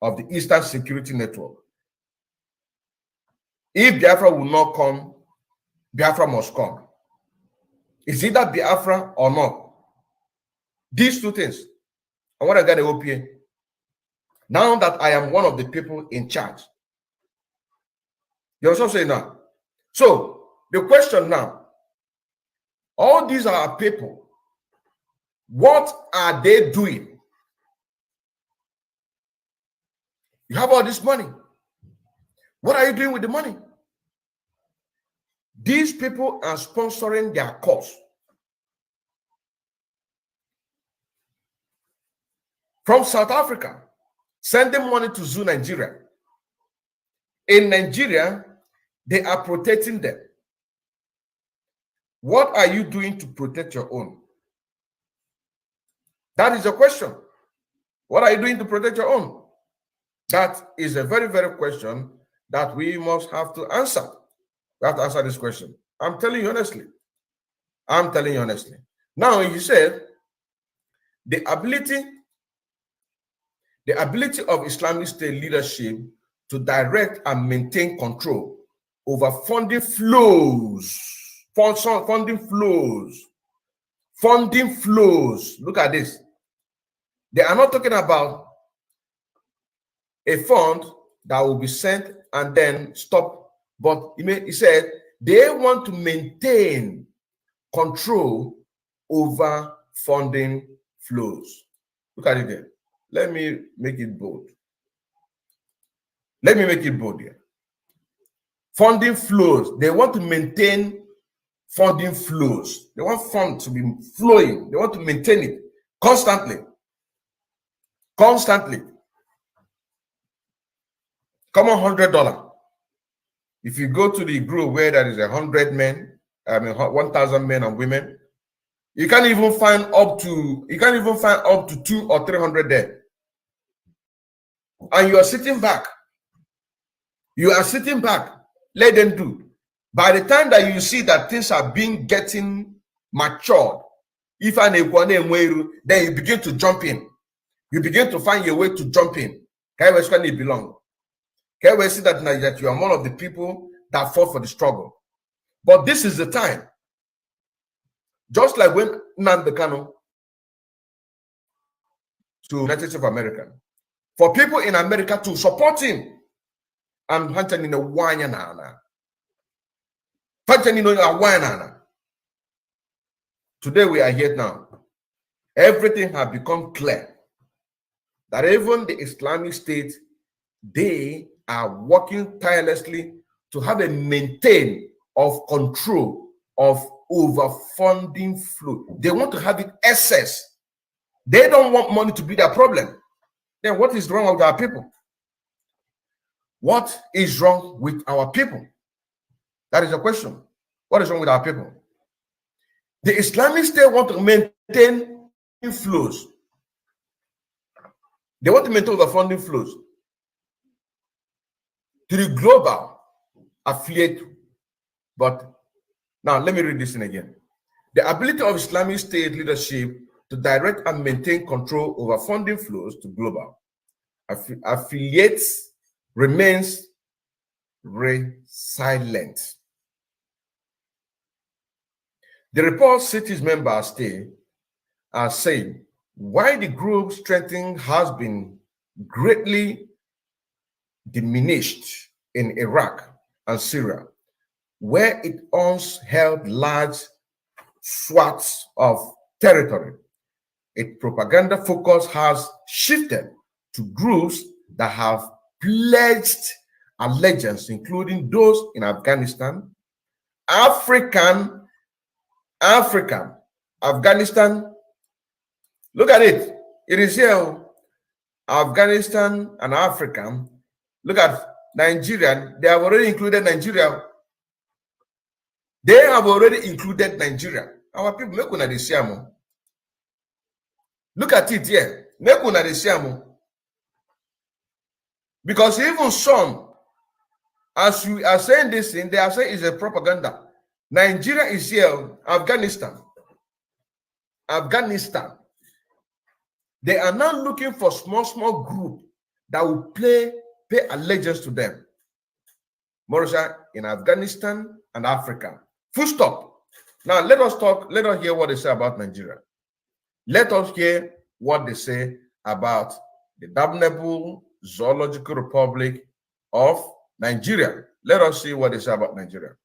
of the Eastern Security Network, if Biafra will not come, Biafra must come. Is it that Biafra or not? These two things. I want to get an OPA. Now that I am one of the people in charge. You also say now. So the question now, all these are people. What are they doing? You have all this money. What are you doing with the money? These people are sponsoring their cause. From South Africa, sending money to Zoo, Nigeria. In Nigeria, they are protecting them. What are you doing to protect your own? That is the question. What are you doing to protect your own? That is a very, very question that we must have to answer. We have to answer this question. I'm telling you honestly. I'm telling you honestly. Now, you said the ability of Islamic State leadership to direct and maintain control over funding flows funding flows. Funding flows. Look at this. They are not talking about a fund that will be sent and then stop. But he said they want to maintain control over funding flows. Look at it there. Let me make it bold. Let me make it bold here. Funding flows. They want to maintain funding flows. They want funds to be flowing. They want to maintain it constantly. Constantly. Come on, $100. If you go to the group where there is 100 men, 1,000 men and women, you can't even find up to 200 or 300 there. And you are sitting back. You are sitting back. Let them do. By the time that you see that things are getting matured, if an then you begin to jump in. You begin to find your way to jump in. Where you belong. Can we see that you are one of the people that fought for the struggle? But this is the time. Just like when Nnamdi Kanu to United States of America, for people in America to support him, and hunting in a wine. Today we are here now. Everything has become clear that even the Islamic State, they are working tirelessly to have a maintain of control of overfunding flow. They want to have it excess. They don't want money to be their problem. Then what is wrong with our people? What is wrong with our people? That is the question. What is wrong with our people? The Islamic State want to maintain flows. They want to maintain the funding flows to the global affiliate. But now let me read this in again. The ability of Islamic State leadership to direct and maintain control over funding flows to global affiliates remains resilient. The report cities members are saying why the group's strengthening has been greatly diminished in Iraq and Syria, where it once held large swaths of territory. Its propaganda focus has shifted to groups that have pledged allegiance, including those in Afghanistan, Afghanistan. Look at it. It is here. Afghanistan and Africa. Look at Nigeria. They have already included Nigeria. They have already included Nigeria. Our people, look at it here. Because even some, as you are saying this thing, they are saying it's a propaganda. Nigeria is here, Afghanistan. They are now looking for small group that will pay allegiance to them. Morrisha in Afghanistan and Africa. Full stop. Now let us hear what they say about Nigeria. Let us hear what they say about the damnable Zoological Republic of Nigeria. Let us see what they say about Nigeria.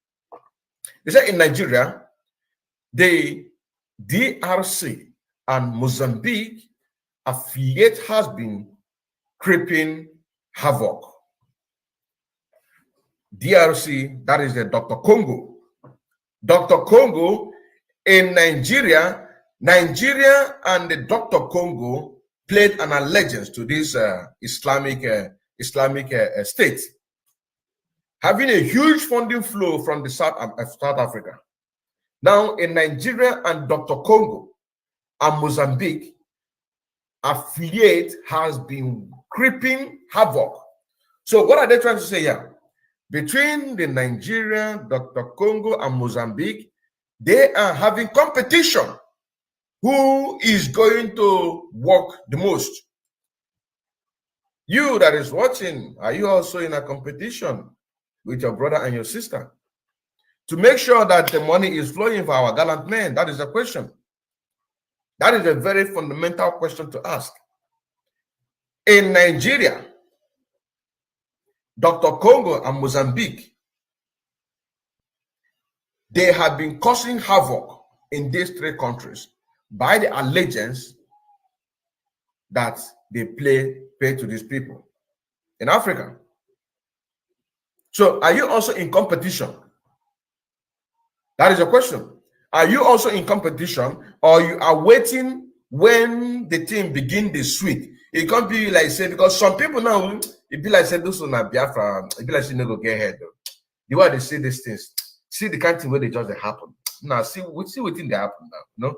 They say in Nigeria, the DRC and Mozambique affiliate has been creeping havoc. DRC, that is the Dr. Congo. Dr. Congo in Nigeria, Nigeria and the Dr. Congo pledged an allegiance to this Islamic state, having a huge funding flow from the South Africa. Now in Nigeria and Dr. Congo and Mozambique, affiliate has been creeping havoc. So what are they trying to say here? Between the Nigeria, Dr. Congo and Mozambique, they are having competition. Who is going to work the most? You that is watching, are you also in a competition with your brother and your sister? to make sure that the money is flowing for our gallant men? That is the question. That is a very fundamental question to ask. In Nigeria, Dr. Congo and Mozambique, they have been causing havoc in these three countries by the allegiance that they pay to these people in Africa. So are you also in competition? That is a question. Are you also in competition, or you are waiting when the team begin the sweep? It can't be like say, because some people now, it be like say this one at Biafra, it be like say no go get ahead. The way they say these things, see the kind of thing where they just happen. Now see what thing they happen now. No,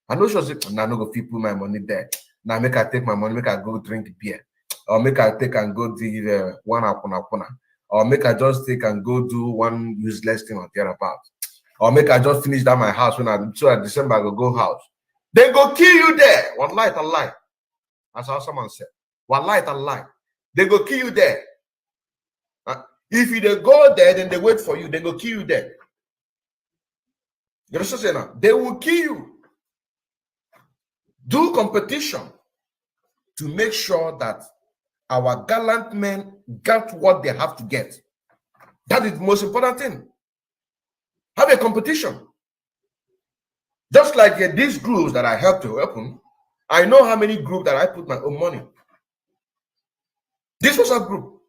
I know sure say now no go fit put my money there. Now make I take my money, make I go drink beer, or make I take and go do one apuna, or make I just take and go do one useless thing or thereabout, or make I just finish that my house when so at December I go house. They go kill you there. One light and lie. That's how someone said. One light and lie. They go kill you there. If you they go there, then they wait for you. They go kill you there. You understand now? They will kill you. Do competition to make sure that our gallant men get what they have to get. That is the most important thing. Have a competition. Just like these groups that I helped to open, I know how many groups that I put my own money. This was a group.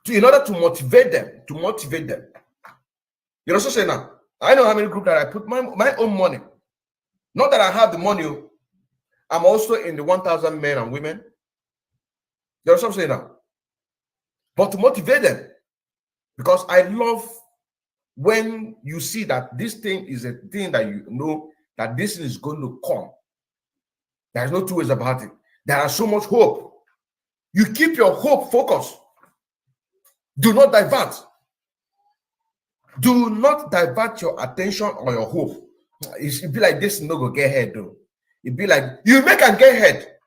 In order to motivate them, You also say now, I know how many groups that I put my own money. Not that I have the money. I'm also in the 1,000 men and women. You also say now. But to motivate them, because I love when you see that this thing is a thing that you know that this is going to come. There's no two ways about it. There is so much hope. You keep your hope focused. Do not divert. Do not divert your attention or your hope. It be like this, no go get ahead though. It be like you make and get ahead.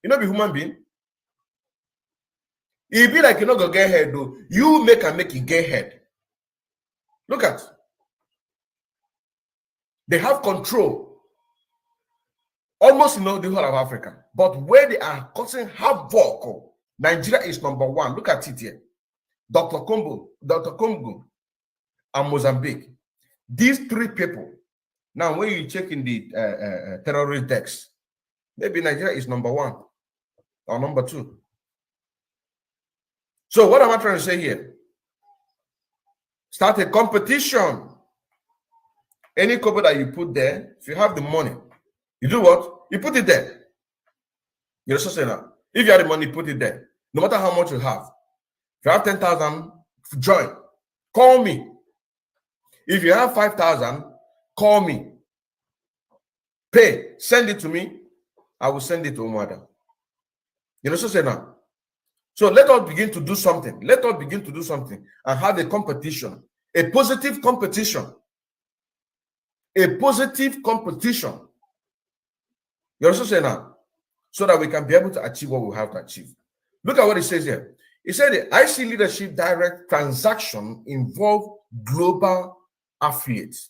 You know, be human being. It be like you not go get ahead though. You make and make it get ahead. Look at. They have control. Almost in the whole of Africa. But where they are causing havoc, Nigeria is number one. Look at it here. Dr. Congo, and Mozambique. These three people. Now, when you check in the terrorist decks, maybe Nigeria is number one or number two. So what am I trying to say here? Start a competition. Any cover that you put there, if you have the money, you do what? You put it there. You're also saying that. If you have the money, put it there. No matter how much you have. If you have 10,000, join. Call me. If you have 5,000, call me. Pay. Send it to me. I will send it to Umwada. You know what I'm saying now? So let us begin to do something. Let us begin to do something and have a competition. A positive competition. A positive competition. You know what I'm saying now? So that we can be able to achieve what we have to achieve. Look at what it says here. It said the IC leadership direct transaction involve global affiliates.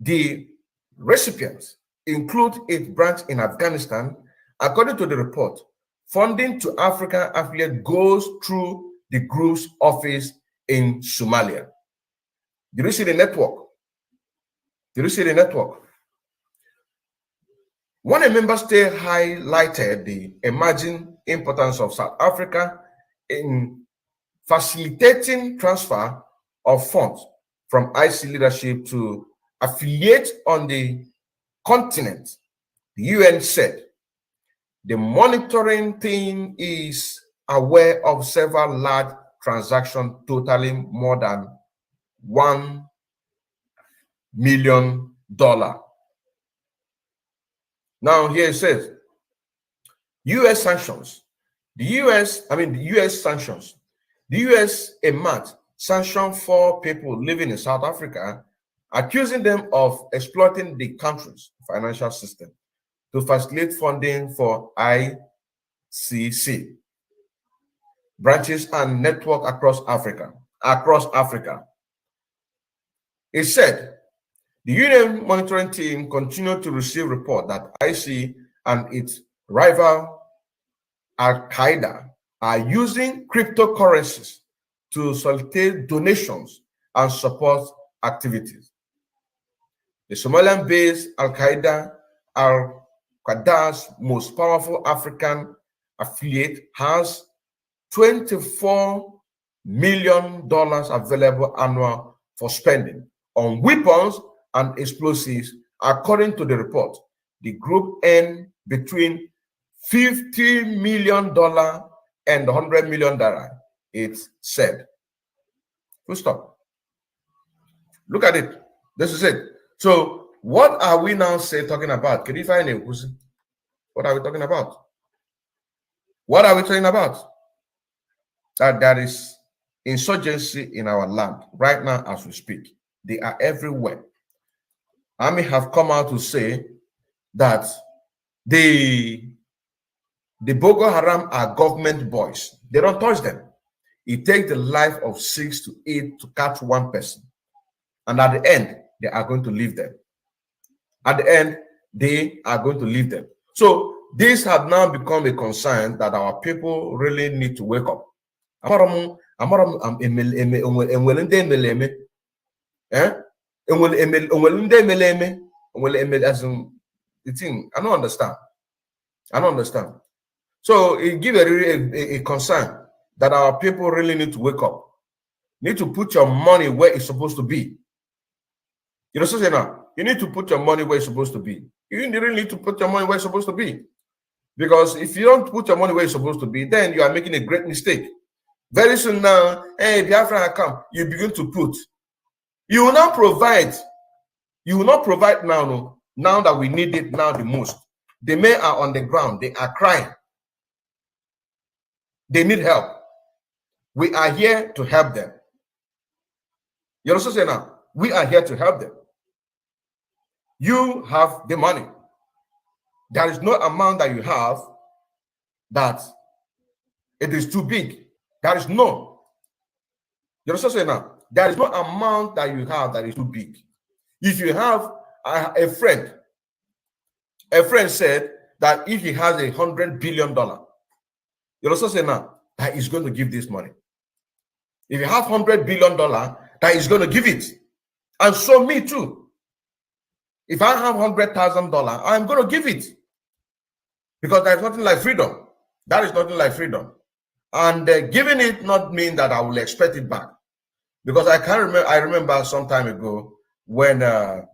The recipients include 8 branches in Afghanistan. According to the report, funding to African affiliate goes through the group's office in Somalia. Did you see the network? Did you see the network? When a member state highlighted the emerging importance of South Africa in facilitating transfer of funds from IC leadership to affiliate on the continent, the UN said the monitoring team is aware of several large transactions totaling more than $1 million. Now here it says US sanctions. The US sanctions. The US in March sanctioned 4 people living in South Africa, accusing them of exploiting the country's financial system to facilitate funding for ICC branches and network across Africa. It said, the UN monitoring team continued to receive reports that IC and its rival Al-Qaeda are using cryptocurrencies to solicit donations and support activities. The Somalian-based Al-Qaeda's most powerful African affiliate has $24 million available annual for spending on weapons and explosives. According to the report, the group earned between $50 million and $100 million, it said. Full stop. Look at it. This is it. So what are we now talking about? Can you find it? What are we talking about? What are we talking about? That there is insurgency in our land right now as we speak. They are everywhere. Army have come out to say that the Boko Haram are government boys. They don't touch them. It takes the life of 6 to 8 to catch one person. And at the end, they are going to leave them. At the end, they are going to leave them. So this has now become a concern that our people really need to wake up. I don't understand. I don't understand. So it gives a concern that our people really need to wake up. Need to put your money where it's supposed to be. You know, so now you need to put your money where it's supposed to be. You really need to put your money where it's supposed to be. Because if you don't put your money where it's supposed to be, then you are making a great mistake. Very soon now, hey, Biafra come, you begin to put. You will not provide. You will not provide now, no, now that we need it now the most. The men are on the ground. They are crying. They need help. We are here to help them. You also say now, we are here to help them. You have the money. There is no amount that you have that it is too big. There is no. You also say now, there is no amount that you have that is too big. If you have a friend said that if he has $100 billion, you also say now that he's going to give this money. If you have $100 billion, that he's going to give it. And so me too. If I have $100,000, I'm going to give it. Because there's nothing like freedom. That is nothing like freedom. And giving it not mean that I will expect it back. Because I remember some time ago when a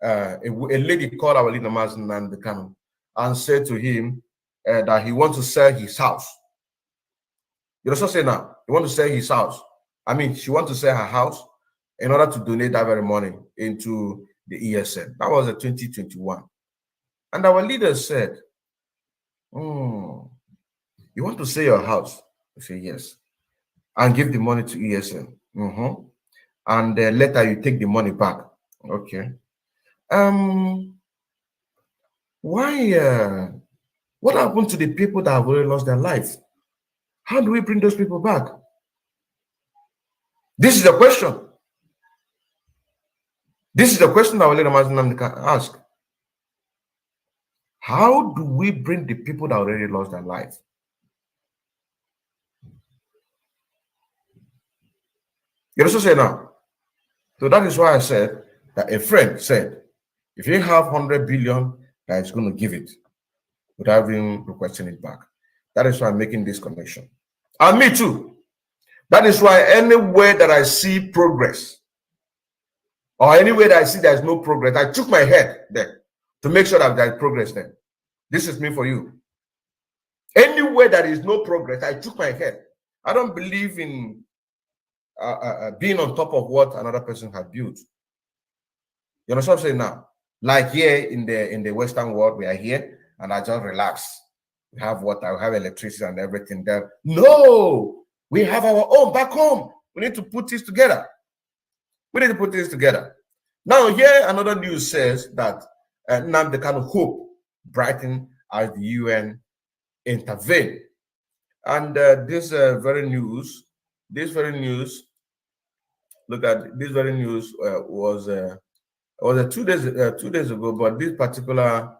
lady called our leader Mazen and said to him that he wants to sell his house. You also say now, he wants to sell his house. I mean, she wants to sell her house in order to donate that very money into the ESN. That was in 2021. And our leader said, you want to sell your house? I say, yes. And give the money to ESN. And later you take the money back. Okay. Why? What happened to the people that have already lost their lives? How do we bring those people back? This is the question. This is the question that our leader Mazen can ask. How do we bring the people that already lost their lives? You also say now. So that is why I said that a friend said, if you have 100 billion, that is going to give it without even requesting it back. That is why I'm making this connection. And me too. That is why anywhere that I see progress, or anywhere that I see there's no progress, I took my head there to make sure that there's progress there. This is me for you. Anywhere that is no progress, I took my head. I don't believe in being on top of what another person had built. You know what I'm saying now? Like here in the Western world, we are here and I just relax. We have water, we have electricity and everything there. No, we have our own back home. We need to put this together. We need to put this together. Now here another news says that now the kind of hope brighten as the UN intervene. And this very news look at this very news was 2 days ago, but this particular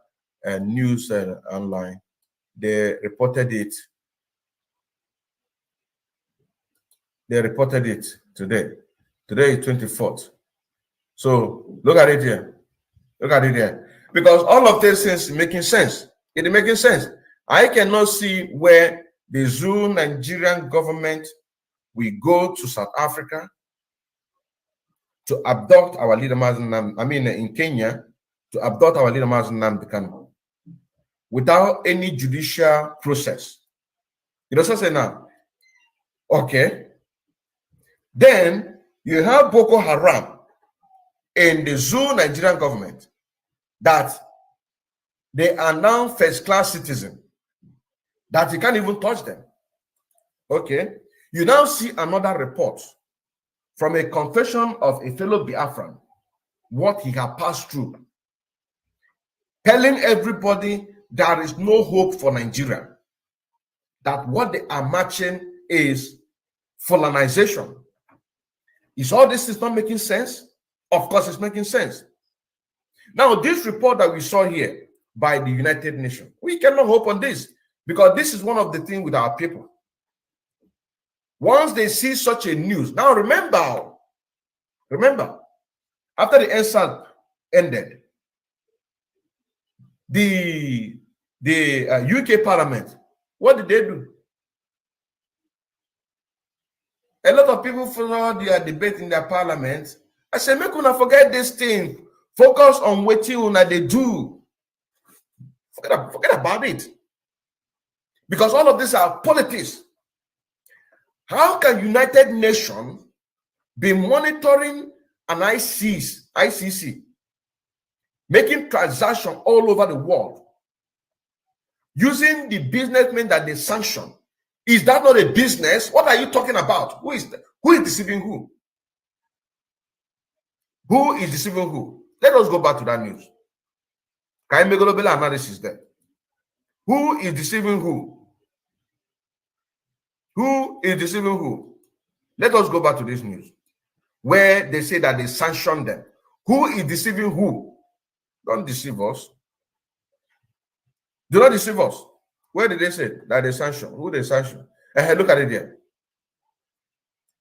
news online, they reported it. They reported it today. Today is 24th. So look at it here. Look at it here. Because all of this is making sense. It is making sense. I cannot see where the Zoo Nigerian government will go to South Africa to abduct our leader, in Kenya, to abduct our leader, Nnamdi Kanu, without any judicial process. You know what I'm saying now? Okay. Then you have Boko Haram in the Zoo Nigerian government that they are now first-class citizens, that you can't even touch them. Okay. You now see another report from a confession of a fellow Biafran, what he had passed through, telling everybody there is no hope for Nigeria, that what they are marching is Fulanization. Is all this is not making sense? Of course, it's making sense. Now, this report that we saw here by the United Nations, we cannot hope on this because this is one of the things with our people. Once they see such a news, now remember, after the NSAS ended, the UK Parliament, what did they do? A lot of people follow their debate in their parliament. I say, make una forget this thing. Focus on what una they do. Forget about it. Because all of these are politics. How can United Nations be monitoring an ICC, making transactions all over the world, using the businessmen that they sanction? Is that not a business? What are you talking about? Who is deceiving who? Who is deceiving who? Let us go back to that news. Can I make a global analysis there? Who is deceiving who? Who is deceiving who? Let us go back to this news where they say that they sanctioned them. Who is deceiving who? Don't deceive us. Do not deceive us. Where did they say that they sanction? Who they sanction? Look at it there.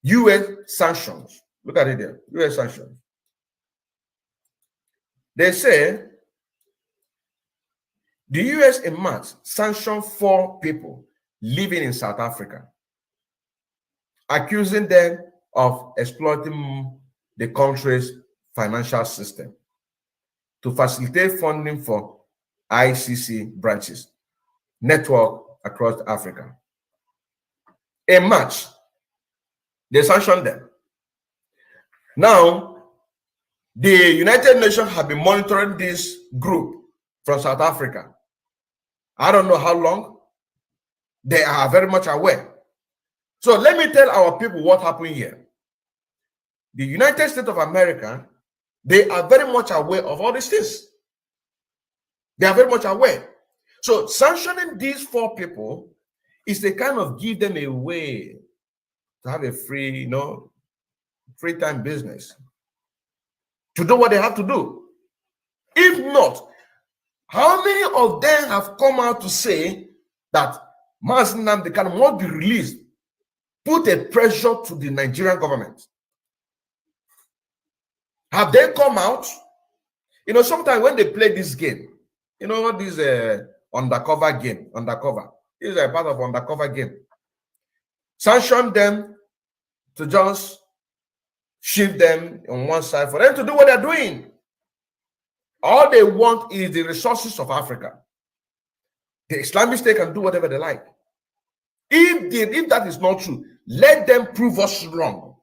U.S. sanctions. Look at it there. U.S. sanctions. They say the U.S. in March sanctioned 4 people living in South Africa, accusing them of exploiting the country's financial system to facilitate funding for ICC branches network across Africa. In March, they sanctioned them. Now, the United Nations have been monitoring this group from South Africa. I don't know how long. They are very much aware. So let me tell our people what happened here. The United States of America, they are very much aware of all these things. They are very much aware. So sanctioning these 4 people is to kind of give them a way to have a free, free time business, to do what they have to do. If not, how many of them have come out to say that Nnamdi Kanu must be released, put a pressure to the Nigerian government? Have they come out? Sometimes when they play this game, this undercover game, this is a part of undercover game. Sanction them to just shift them on one side for them to do what they're doing. All they want is the resources of Africa. The Islamic State can do whatever they like. If that is not true, let them prove us wrong.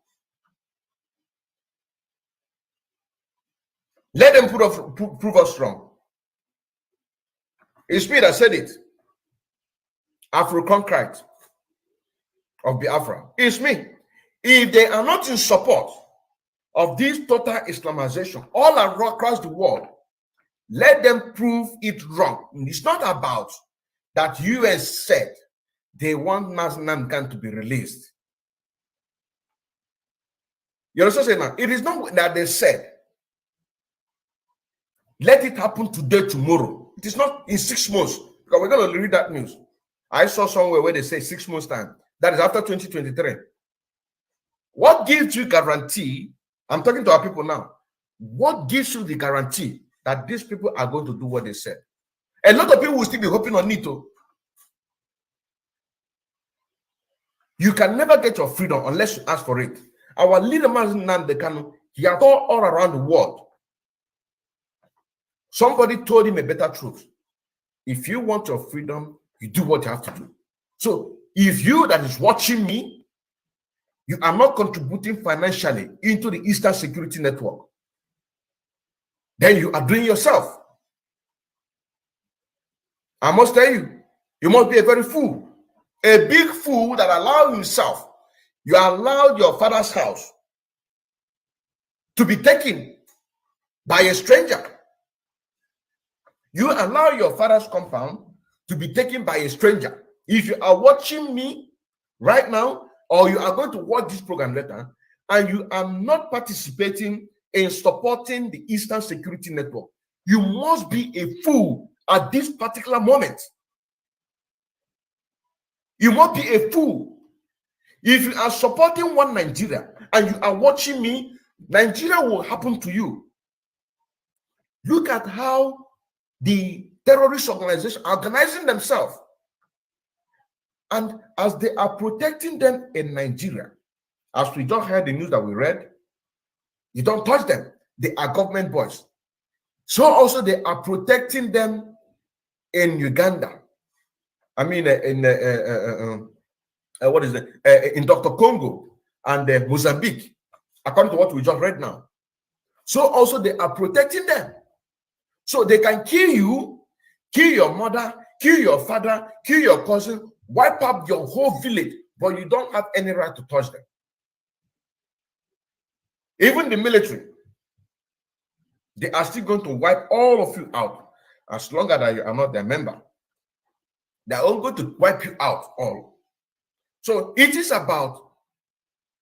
Let them prove us wrong. It's me that said it. Afro-concrete of Biafra. It's me. If they are not in support of this total Islamization all across the world, let them prove it wrong. It's not about that US said they want Nnamdi Kanu to be released. You also say now, it is not that they said, let it happen today, tomorrow. It is not in 6 months, because we're going to read that news. I saw somewhere where they say 6 months time. That is after 2023. What gives you guarantee? I'm talking to our people now. What gives you the guarantee that these people are going to do what they said? A lot of people will still be hoping on it. Too. You can never get your freedom unless you ask for it. Our leader, Nnamdi Kanu, he has all around the world. Somebody told him a better truth. If you want your freedom, you do what you have to do. So if you that is watching me, you are not contributing financially into the Eastern Security Network, then you are doing yourself. I must tell you, you must be a very fool. A big fool that allowed himself. You allowed your father's house to be taken by a stranger. You allow your father's compound to be taken by a stranger. If you are watching me right now, or you are going to watch this program later, and you are not participating in supporting the Eastern Security Network, you must be a fool at this particular moment. You must be a fool. If you are supporting one Nigeria and you are watching me, Nigeria will happen to you. Look at how the terrorist organization are organizing themselves. And as they are protecting them in Nigeria, as we just heard the news that we read, you don't touch them. They are government boys. So also they are protecting them in Uganda. I mean, what is it? In Dr. Congo and Mozambique, according to what we just read now. So also they are protecting them. So they can kill you, kill your mother, kill your father, kill your cousin, wipe up your whole village, but you don't have any right to touch them. Even the military, they are still going to wipe all of you out as long as you are not their member. They are all going to wipe you out all. So it is about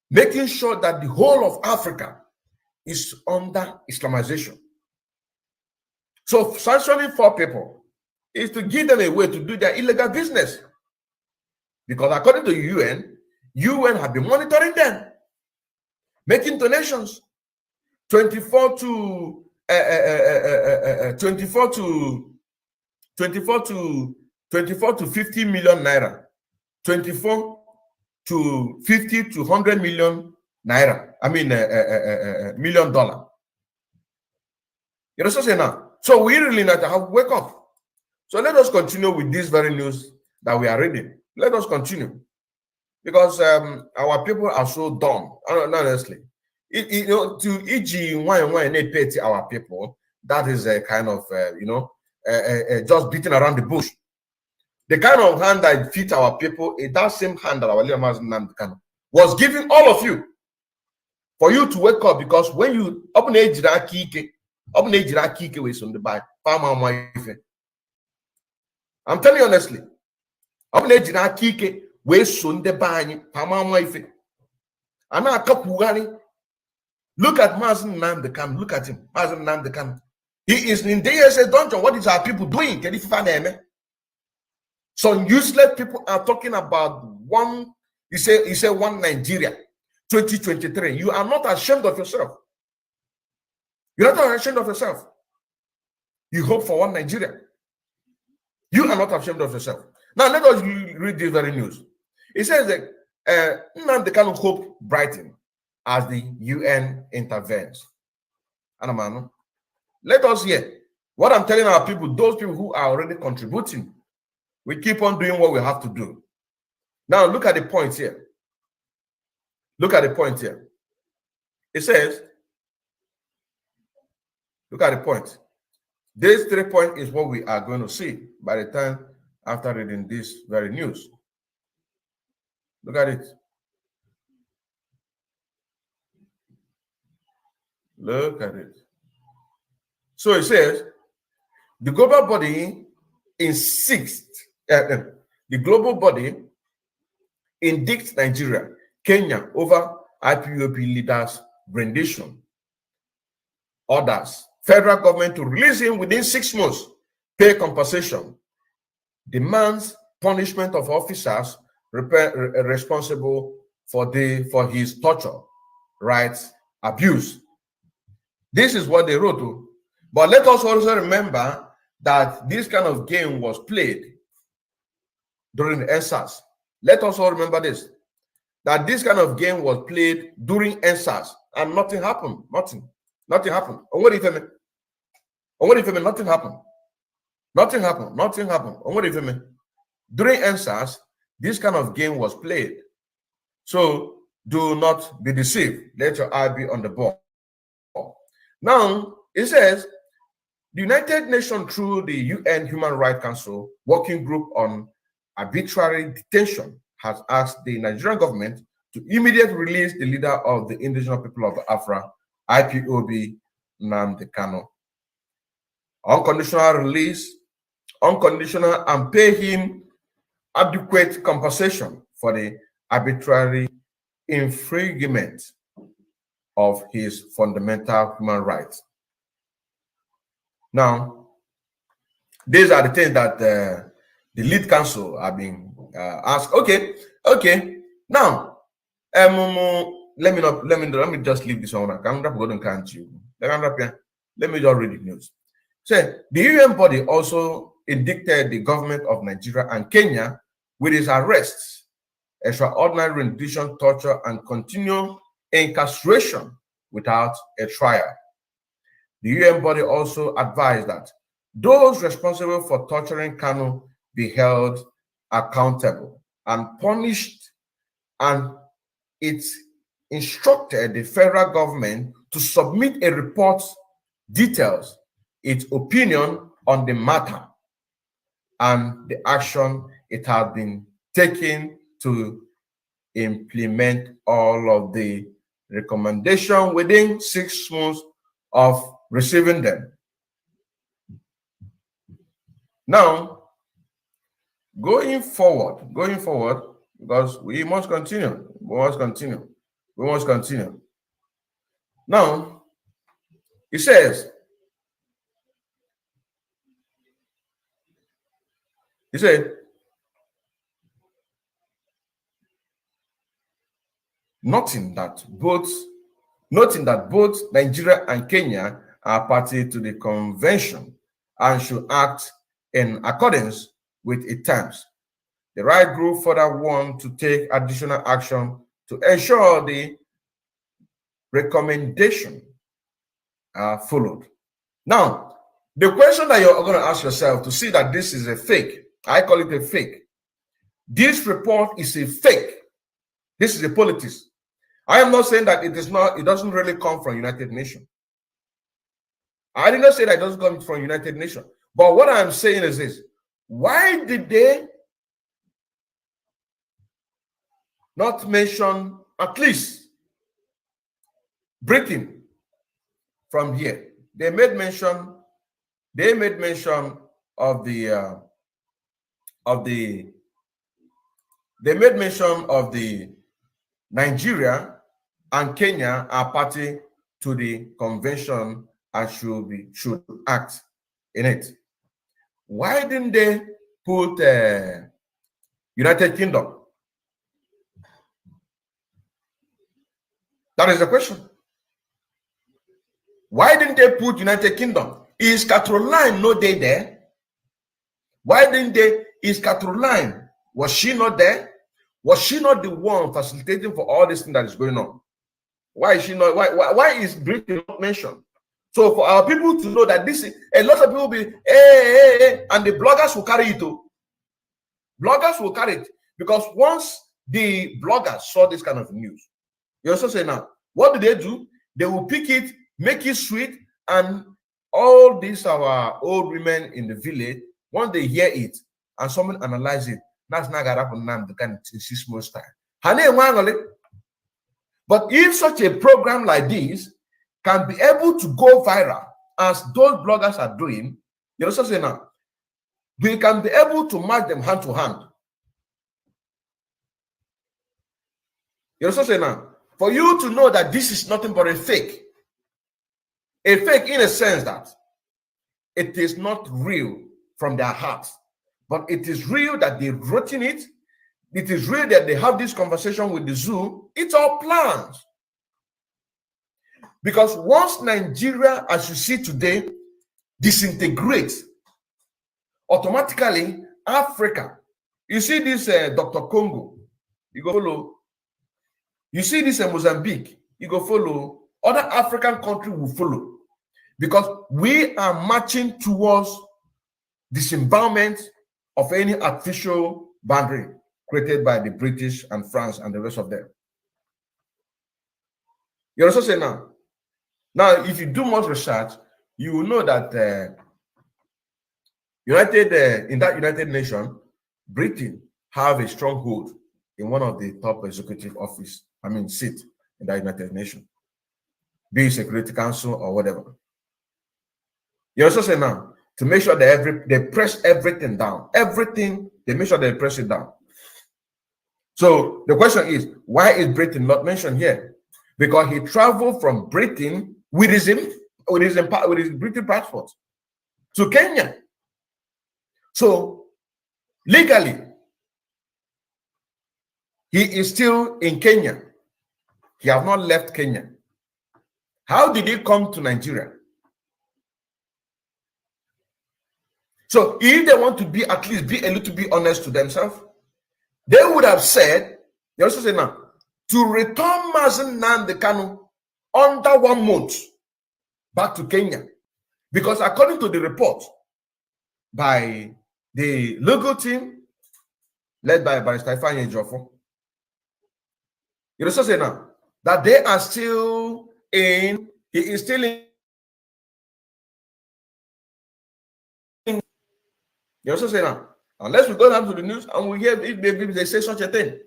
making sure that the whole of Africa is under Islamization. So sanctioning 4 people is to give them a way to do their illegal business. Because according to the UN have been monitoring them, making donations 24 to 50 million naira, 24 to 50 to 100 million naira. I mean, $1 million. You know what I'm saying now? So we really need to have wake up. So let us continue with this very news that we are reading. Let us continue, because our people are so dumb. Honestly, you know, to EG our people, that is a kind of just beating around the bush. The kind of hand that feeds our people is that same hand that our leader was giving all of you for you to wake up, because when you open age I'm telling you honestly, look at Mazen Nnamdi Kanu. Look at him, Mazen Nnamdi Kanu. He is in the DSA dungeon. What is our people doing? Some useless people are talking about one. You say one Nigeria, 2023. You are not ashamed of yourself. You're not ashamed of yourself. You hope for one Nigeria. You are not ashamed of yourself. Now let us read this very news. It says that Nnamdi Kanu hope brighten as the UN intervenes. And let us hear what I'm telling our people, those people who are already contributing. We keep on doing what we have to do. Now look at the point here. Look at the point here. It says, look at the point. This 3 point is what we are going to see by the time after reading this very news. Look at it. Look at it. So it says, the global body insists, the global body indicts Nigeria, Kenya over IPOP leaders rendition. Orders federal government to release him within 6 months, pay compensation, demands punishment of officers responsible for his torture, rights abuse. This is what they wrote. But let us also remember that this kind of game was played during the NSAS. Let us all remember this, that this kind of game was played during NSAS and nothing happened. Nothing happened. Nothing happened. Nothing happened. During NSAS, this kind of game was played. So do not be deceived. Let your eye be on the ball. Now, it says, the United Nations through the UN Human Rights Council Working Group on Arbitrary Detention has asked the Nigerian government to immediately release the leader of the indigenous people of Biafra, IPOB, Nnamdi Kanu. Unconditional release, unconditional, and pay him adequate compensation for the arbitrary infringement of his fundamental human rights. Now, these are the things that the lead council are being asked. Okay. Now, let me just leave this one. Let me just read the news. So, the UN body also indicted the government of Nigeria and Kenya with his arrests, extraordinary rendition, torture, and continual incarceration without a trial. The UN body also advised that those responsible for torturing Kanu be held accountable and punished, and it instructed the federal government to submit a report details its opinion on the matter and the action it has been taken to implement all of the recommendations within 6 months of receiving them. Now, going forward, because we must continue. Now, it says, noting that both Nigeria and Kenya are party to the convention and should act in accordance with its terms. The right group further want to take additional action to ensure the recommendation are followed. Now, the question that you're going to ask yourself to see that this is a fake, I call it a fake. This report is a fake. This is a politics. I am not saying that it is not, it doesn't really come from United Nations. I did not say that it doesn't come from United Nations. But what I'm saying is this: why did they not mention at least Britain from here? They made mention of the Nigeria and Kenya are party to the convention and should act in it. Why didn't they put United Kingdom? That is the question. Why didn't they put United Kingdom? Is Caroline no day there? Why didn't they? Is Caroline, was she not there? Was she not the one facilitating for all this thing that is going on? Why is she not? Why is Britain not mentioned? So for our people to know that this is, a lot of people will be, and the bloggers will carry it too. Bloggers will carry it, because once the bloggers saw this kind of news, you also say now, what do? They will pick it, make it sweet, and all these our old women in the village, once they hear it and someone analyze it, that's not gonna happen now in 6 months time. But if such a program like this can be able to go viral, as those bloggers are doing, you also say now, we can be able to match them hand to hand. You also say now, for you to know that this is nothing but a fake. A fake in a sense that it is not real from their hearts, but it is real that they wrote in it. It is real that they have this conversation with the zoo. It's all planned. Because once Nigeria, as you see today, disintegrates, automatically Africa, you see this Dr. Congo, you go follow. You see this Mozambique, you go follow. Other African countries will follow. Because we are marching towards disembowelment of any artificial boundary created by the British and France and the rest of them. You also say now. Now, if you do much research, you will know that in that United Nations, Britain have a stronghold in one of the top executive office, seat in the United Nations, be it Security Council or whatever. You also say now, to make sure that they press everything down. Everything, they make sure they press it down. So the question is, why is Britain not mentioned here? Because he traveled from Britain with his British passport to Kenya. So legally, he is still in Kenya. He has not left Kenya. How did he come to Nigeria? So if they want to be at least be a little bit honest to themselves, they would have said, they also say now, to return Mazen Nnamdi Kanu under 1 month back to Kenya. Because according to the report by the legal team led by Barrister Ifeanyi Ejiofor, you also say now that they are still in, he is still in. You also say now, unless we go down to the news and we hear if they say such a thing.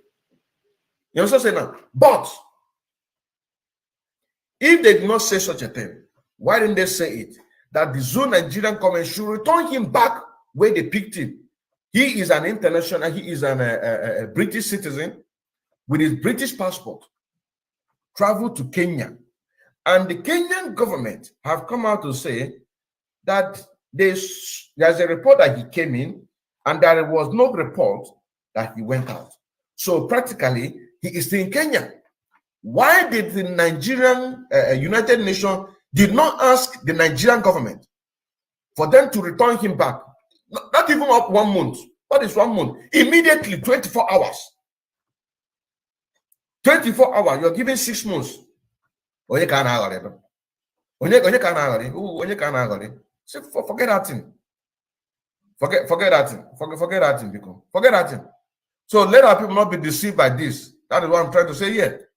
You also say now, but if they did not say such a thing, why didn't they say it? That the Zoo Nigerian government should return him back where they picked him. He is an international, he is a British citizen with his British passport, traveled to Kenya. And the Kenyan government have come out to say that there's a report that he came in and there was no report that he went out. So practically, he is still in Kenya. Why did the Nigerian United Nations did not ask the Nigerian government for them to return him back? Not even up 1 month. What is 1 month? Immediately, 24 hours. 24 hours, you're giving 6 months. Forget that thing. Forget that thing. Forget that thing, because forget that thing. So let our people not be deceived by this. That is what I'm trying to say here.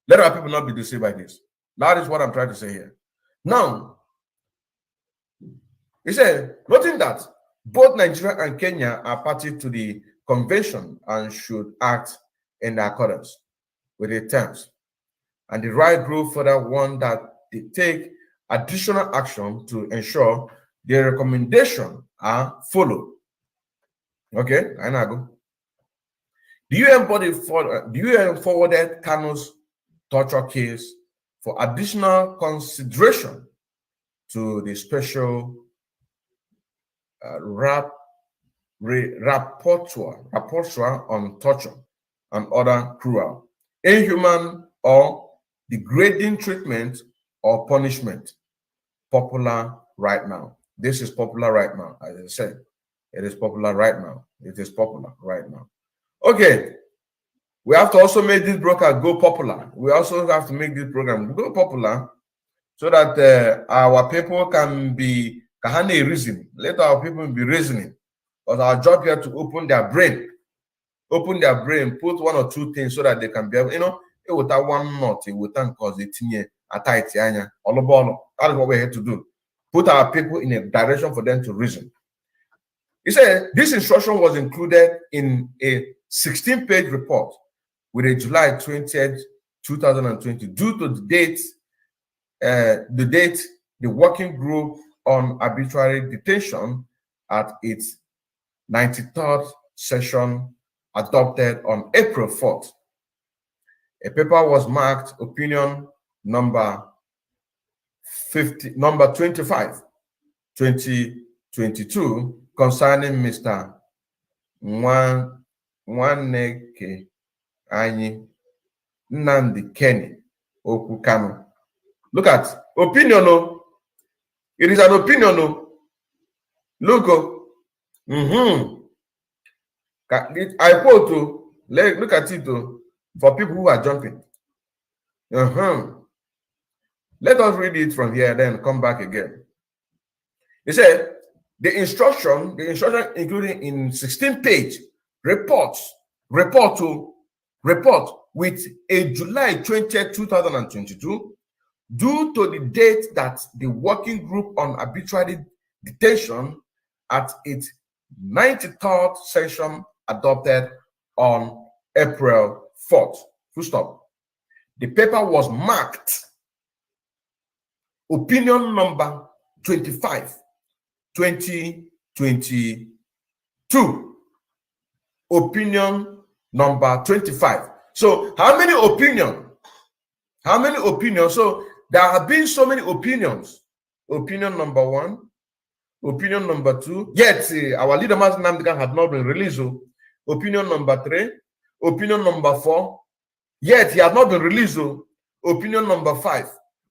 Let our people not be deceived by this. That is what I'm trying to say here. Now, he said, noting that both Nigeria and Kenya are party to the convention and should act in accordance with the terms. And the right group further warned that they take additional action to ensure the recommendation are followed. Okay, I now go. The UN forwarded Kanu's torture case for additional consideration to the special rapporteur on torture and other cruel, inhuman, or degrading treatment or punishment. Popular right now. This is popular right now, as I said. It is popular right now. It is popular right now. Okay. We have to also make this broadcast go popular. We also have to make this program go popular so that our people can be reason. Let our people be reasoning. But our job here to open their brain, put 1 or 2 things so that they can be able, without one knot, without cause it that is what we're here to do. Put our people in a direction for them to reason. He said this instruction was included in a 16-page report with a July 20th, 2020, due to the date the working group on arbitrary detention at its 93rd session adopted on April 4th. A paper was marked opinion number 25, 2022, concerning Mr. Nwaneke Anyi Nnamdi Kenny Okukano. Look at opinion. Oh. It is an opinion. Oh. Look. Oh. I quote to look at it for people who are jumping. Let us read it from here, then come back again. He said the instruction including in 16-page report with a July 20th, 2022, due to the date that the working group on arbitrary detention at its 93rd session adopted on April 4th. Full stop. The paper was marked opinion number 25, 2022. Opinion number 25. So how many opinions? How many opinions? So there have been so many opinions. Opinion number 1, opinion number 2. Yet our leader Master Nnamdi had not been released. Opinion number 3, opinion number 4. Yet he has not been released. Opinion number 5,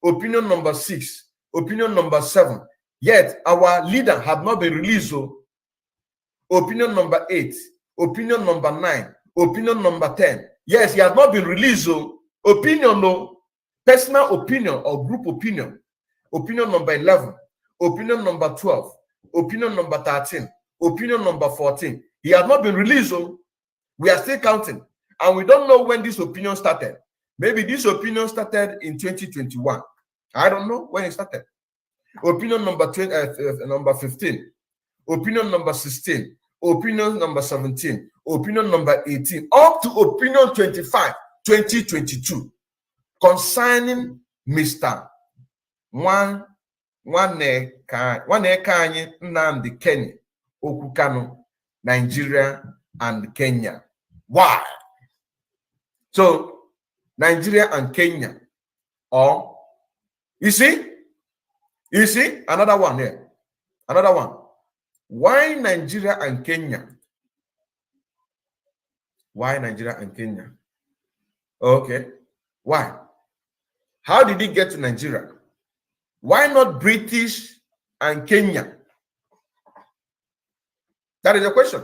opinion number 6, opinion number 7. Yet our leader had not been released. Opinion number 8, opinion number 9, opinion number 10. Yes, he has not been released. Opinion, no, personal opinion or group opinion. Opinion number 11, opinion number 12, opinion number 13, opinion number 14. He has not been released. We are still counting, and we don't know when this opinion started. Maybe this opinion started in 2021. I don't know when it started. Opinion number 15, opinion number 16, opinion number 17, opinion number 18, up to opinion 25, 2022, concerning Mr. Nwaneke Nnamdi Kenny Okukano, Nigeria and Kenya. Why? So Nigeria and Kenya, or you see another one here, another one. Why Nigeria and Kenya? Why Nigeria and Kenya? Okay, why? How did he get to Nigeria? Why not British and Kenya? That is the question.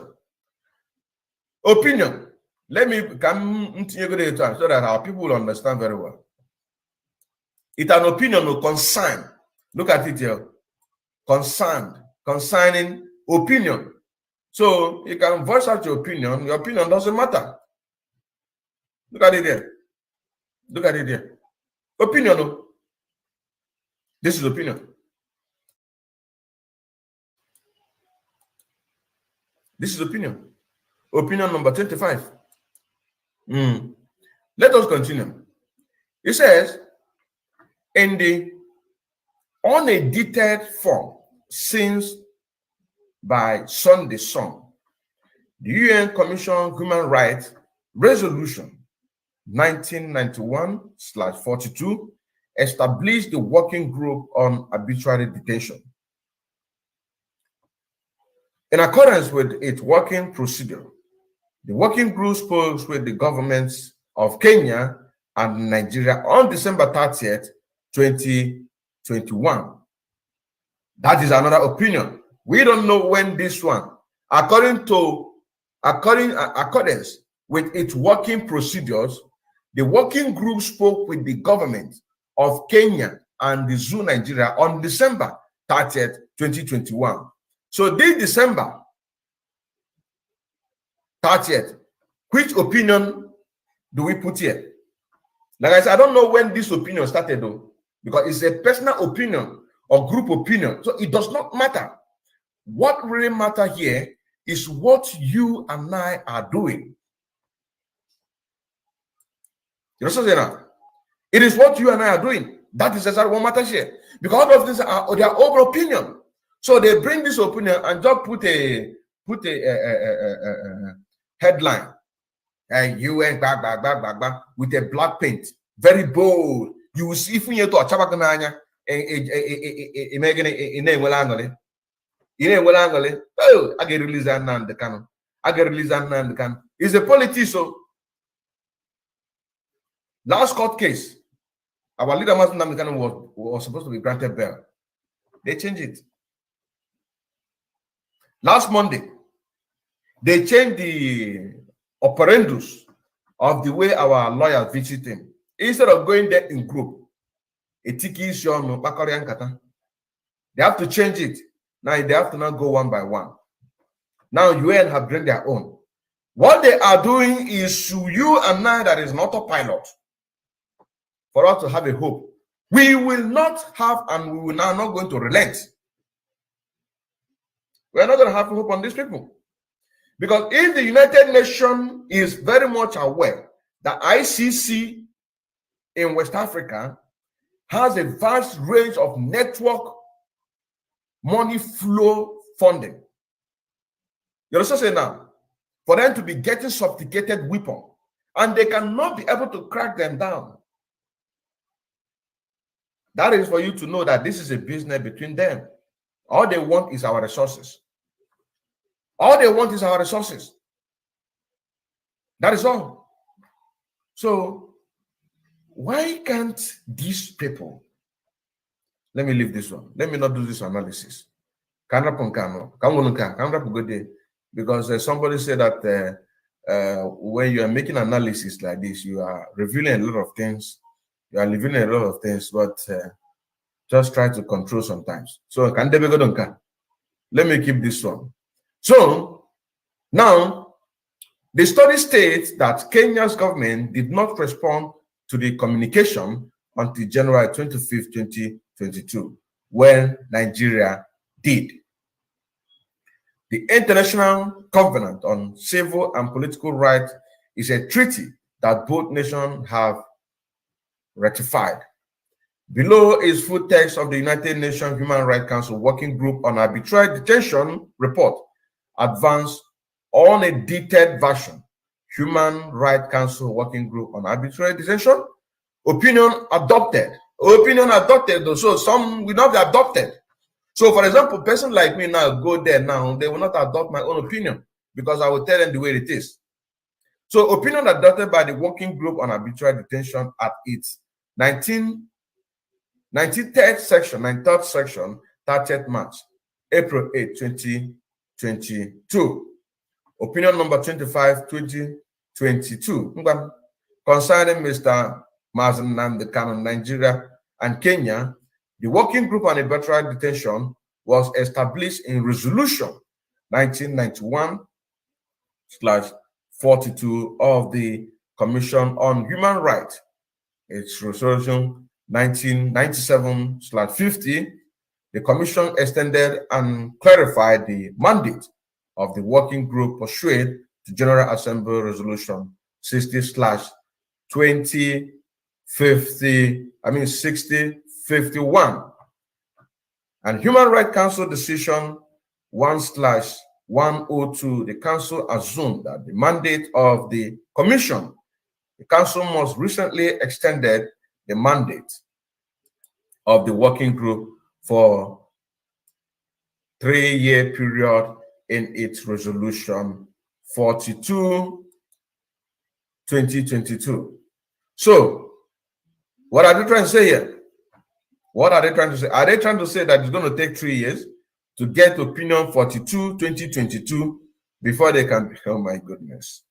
Opinion. Let me come into so that our people will understand very well. It's an opinion or concern. Look at it here. Concerning opinion. So you can voice out your opinion. Your opinion doesn't matter. Look at it there. Look at it there. Opinion. This is opinion. This is opinion. Opinion number 25. Let us continue. It says, in the unedited form since by Sunday Sun, the UN Commission Human Rights Resolution 1991/42 established the working group on arbitrary detention. In accordance with its working procedure, the working group spoke with the governments of Kenya and Nigeria on December 30th, 2021. That is another opinion. We don't know when this one, accordance with its working procedures, the working group spoke with the government of Kenya and the zoo Nigeria on December 30th, 2021. So this December 30th, which opinion do we put here? Like I said, I don't know when this opinion started though, because it's a personal opinion or group opinion. So it does not matter. What really matters here is what you and I are doing. You know what I'm saying? It is what you and I are doing. That is exactly what matters here. Because all of these are their own opinion. So they bring this opinion and just put a headline. UN with a black paint, very bold. You will see if you to a chabakananya oh, I get released and the canon. I get released and the canon. He's a politician. Last court case, our leader was supposed to be granted bail. They changed it. Last Monday, they changed the operandus of the way our lawyers visit him. Instead of going there in group, they have to change it. Now they have to now go one by one. Now UN have bring their own. What they are doing is to you and I that is an autopilot for us to have a hope. We will not have, and we will now not going to relent. We are not going to have hope on these people. Because if the United Nations is very much aware that ICC in West Africa has a vast range of network money flow funding. You understand say now? For them to be getting sophisticated weapon, and they cannot be able to crack them down. That is for you to know that this is a business between them. All they want is our resources. All they want is our resources. That is all. So, why can't these people, let me leave this one. Let me not do this analysis. Because somebody said that when you are making analysis like this, you are revealing a lot of things. You are revealing a lot of things, but just try to control sometimes. So, let me keep this one. So, now, the study states that Kenya's government did not respond to the communication until January 25th, 2022, when Nigeria did. The International Covenant on Civil and Political Rights is a treaty that both nations have ratified. Below is full text of the United Nations Human Rights Council Working Group on Arbitrary Detention report, advanced on a detailed version. Human Rights Council Working Group on Arbitrary Detention, opinion adopted. Opinion adopted, though, so some will not be adopted. So, for example, a person like me now go there now, they will not adopt my own opinion because I will tell them the way it is. So, opinion adopted by the Working Group on Arbitrary Detention at its 93rd section, 30th March, April 8, 2022. Opinion number 25, 2022. Concerning Mr. Mazen Nnamdi Kanu, Nigeria and Kenya, the Working Group on Arbitrary Detention was established in Resolution 1991/42 of the Commission on Human Rights. It's Resolution 1997/50. The Commission extended and clarified the mandate of the Working Group pursuant to General Assembly Resolution 60/51 and Human Rights Council Decision 1/102. The Council assumed that the mandate of the Commission, the Council most recently extended the mandate of the Working Group for 3-year period in its Resolution 42/2022. So, what are they trying to say here? What are they trying to say? Are they trying to say that it's going to take 3 years to get opinion 42/2022 before they can? Oh my goodness.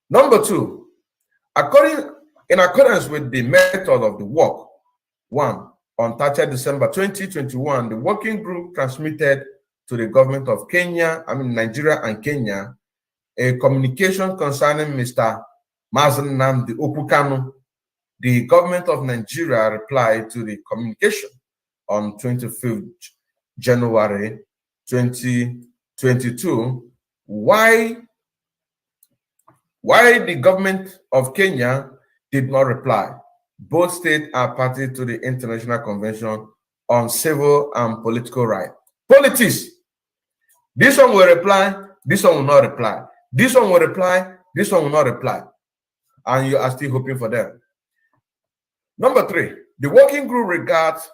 Number two, in accordance with the method of the work, one, on 30 December 2021, the Working Group transmitted to the government of Nigeria and Kenya, a communication concerning Mr. Mazen Nnamdi Kanu. The government of Nigeria replied to the communication on 25th January 2022. Why the government of Kenya did not reply? Both states are party to the International Convention on Civil and Political Rights. Politics. This one will reply This one will not reply. This one will reply. This one will not reply. And you are still hoping for them. Number 3, the working group regards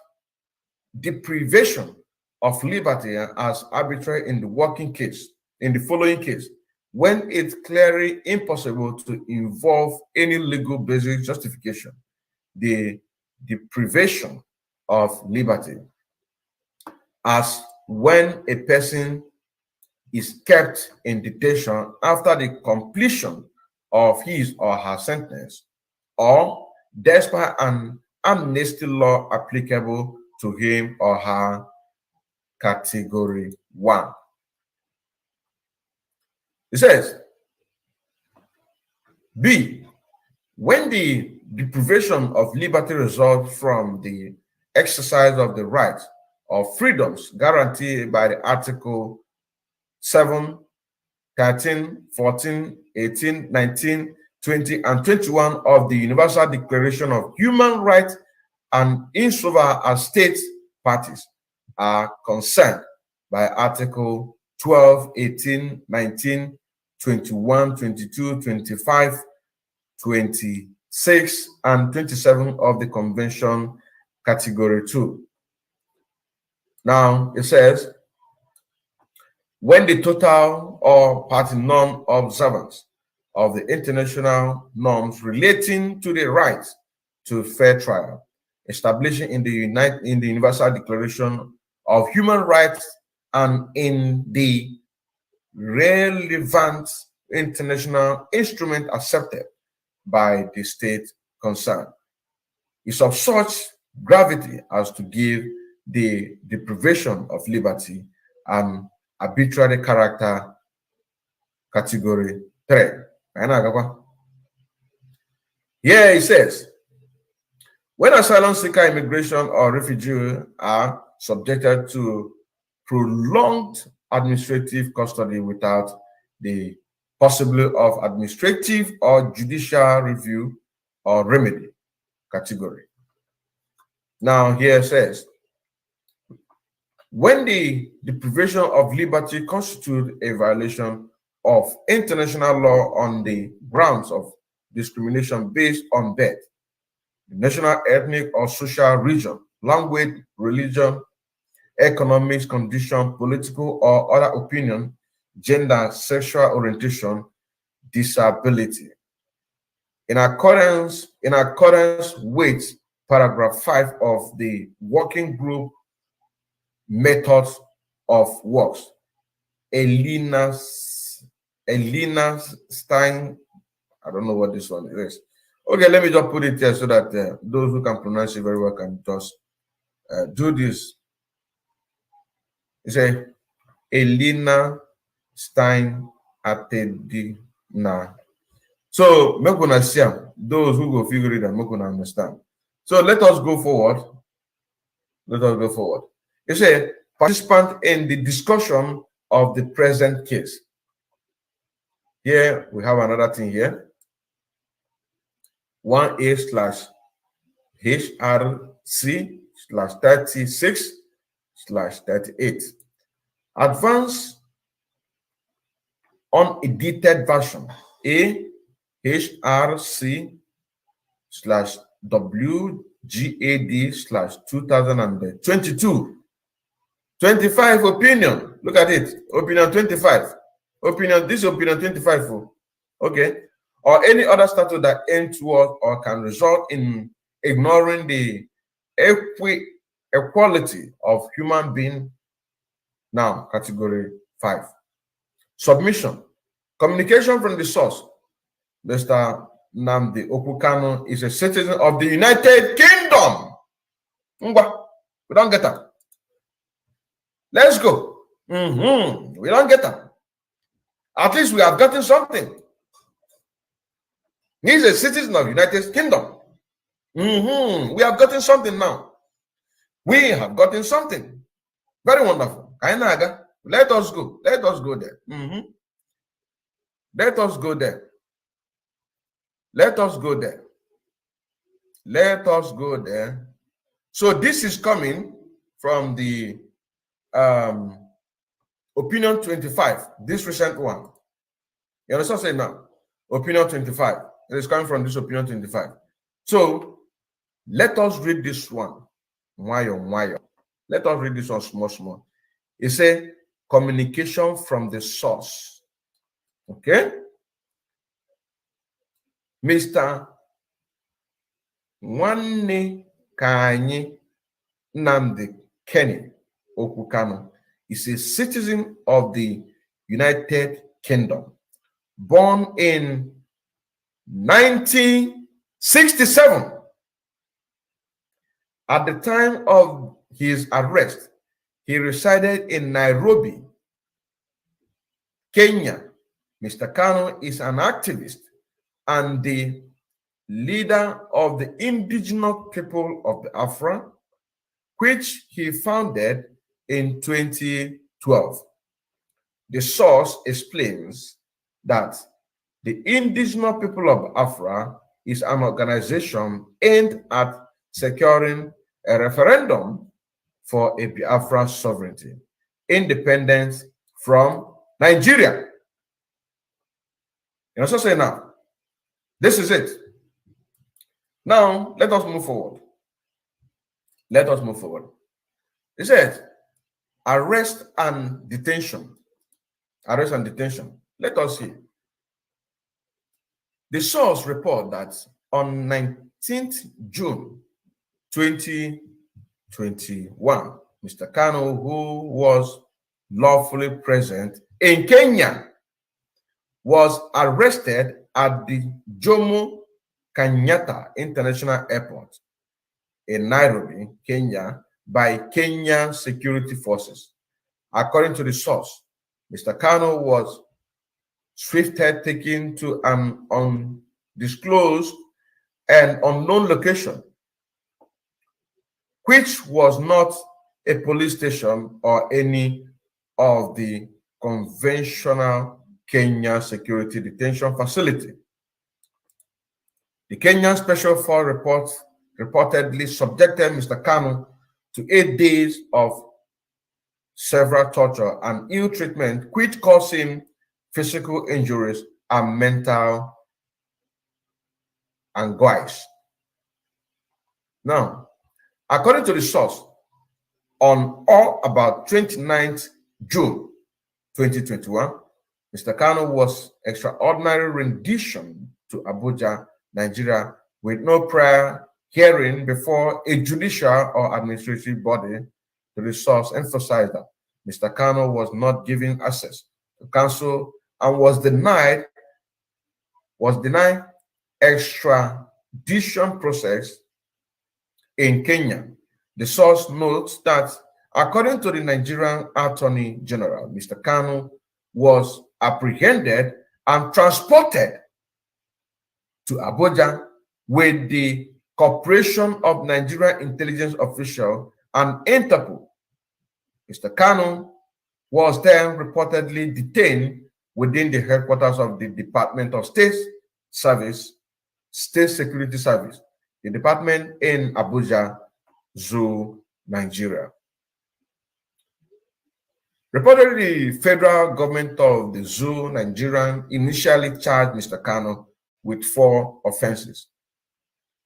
deprivation of liberty as arbitrary in the working case, in the following case, when it's clearly impossible to involve any legal basic justification. The deprivation of liberty as when a person is kept in detention after the completion of his or her sentence, or despite an amnesty law applicable to him or her, category 1. It says, B, when the deprivation of liberty results from the exercise of the rights or freedoms guaranteed by the Article 7, 13, 14, 18, 19, 20, and 21 of the Universal Declaration of Human Rights, and insofar as state parties are concerned by Article 12, 18, 19, 21, 22, 25, 26, and 27 of the Convention, Category 2. Now, it says, when the total or party non-observance of the international norms relating to the right to fair trial, establishing in the Universal Declaration of Human Rights and in the relevant international instrument accepted by the state concerned, is of such gravity as to give the deprivation of liberty an arbitrary character, category 3. Here it says, when asylum seeker, immigration, or refugee are subjected to prolonged administrative custody without the possibility of administrative or judicial review or remedy, category. Now here it says, when the deprivation of liberty constitutes a violation of international law on the grounds of discrimination based on birth, national, ethnic, or social region, language, religion, economic condition, political or other opinion, gender, sexual orientation, disability. In accordance with paragraph 5 of the working group methods of works, Elena Stein, I don't know what this one is. Okay, let me just put it here so that those who can pronounce it very well can just do this. It's a Elena Stein Atedina. So, make una see those who go figure it out, make una understand. So, let us go forward. Let us go forward. It's a participant in the discussion of the present case. Here, we have another thing here. 1A/HRC/36/38. Advance unedited version. AHRC/WGAD/2022. 25 opinion. Look at it. Opinion 25. Opinion, this is opinion 25. Okay. Or any other statute that aims toward or can result in ignoring the equality of human being. Now, category 5. Submission. Communication from the source. Mr. Nnamdi Okukano is a citizen of the United Kingdom. We don't get that. Let's go. We don't get that. At least we have gotten something. He's a citizen of the United Kingdom. We have gotten something now. We have gotten something. Very wonderful. Kainaga, let us go. Let us go there. Let us go there. Let us go there. Let us go there. So this is coming from the Opinion 25, this recent one. You understand what I'm saying now? Opinion 25. It is coming from this opinion 25. So let us read this one. Let us read this one small. It says communication from the source. Okay? Mr. Nwanne Kanyi Nnamdi Kenny Okukano is a citizen of the United Kingdom, born in 1967. At the time of his arrest, he resided in Nairobi, Kenya. Mr. Kano is an activist and the leader of the indigenous people of the Biafra, which he founded in 2012. The source explains that the indigenous people of Biafra is an organization aimed at securing a referendum for a Biafra sovereignty, independence from Nigeria. You know what I'm saying now? This is it. Now, let us move forward. Let us move forward. It says, arrest and detention. Arrest and detention. Let us see. The source report that on 19th June 2021, Mr. Kano, who was lawfully present in Kenya, was arrested at the Jomo Kenyatta International Airport in Nairobi, Kenya, by Kenyan security forces. According to the source, Mr. Kano was swiftly taken to an undisclosed and unknown location, which was not a police station or any of the conventional Kenyan security detention facility. The Kenyan Special Force reportedly subjected Mr. Kano to 8 days of severe torture and ill treatment, which caused him physical injuries and mental anguish. Now, according to the source, on or about 29th June 2021, Mr. Kano was extraordinary rendition to Abuja, Nigeria, with no prior hearing before a judicial or administrative body. The source emphasized that Mr. Kano was not given access to counsel and was denied extradition process in Kenya. The source notes that according to the Nigerian Attorney General, Mr. Kano was apprehended and transported to Abuja with the cooperation of Nigerian intelligence officials and Interpol. Mr. Kano was then reportedly detained within the headquarters of the Department of State Security Service, the department in Abuja, Zoo, Nigeria. Reportedly, the federal government of the Zoo, Nigeria, initially charged Mr. Kano with 4 offenses: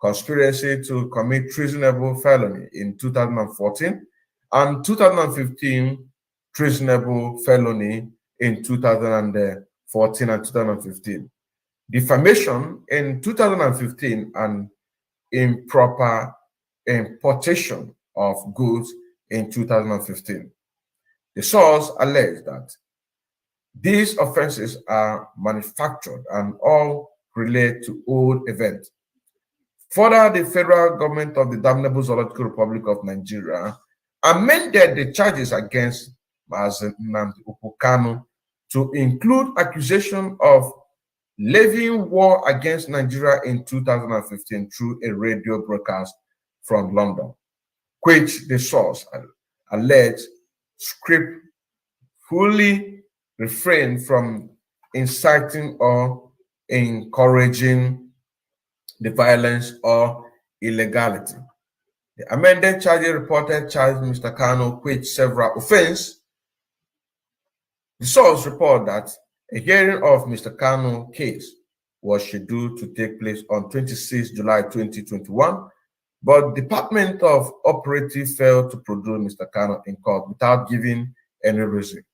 conspiracy to commit treasonable felony in 2014 and 2015 treasonable felony in 2014 and 2015, defamation in 2015, and improper importation of goods in 2015. The source alleged that these offenses are manufactured and all relate to old events. Further, the federal government of the Damnable Zoological Republic of Nigeria amended the charges against Mazen Nnamdi Kanu to include accusation of levying war against Nigeria in 2015 through a radio broadcast from London, which the source alleged scriptfully refrained from inciting or encouraging the violence or illegality. The amended charges reported charged Mr. Kano with several offenses The source report that a hearing of Mr. Kano's case was scheduled to take place on 26 July 2021, but the Department of Operative failed to produce Mr. Kano in court without giving any reason,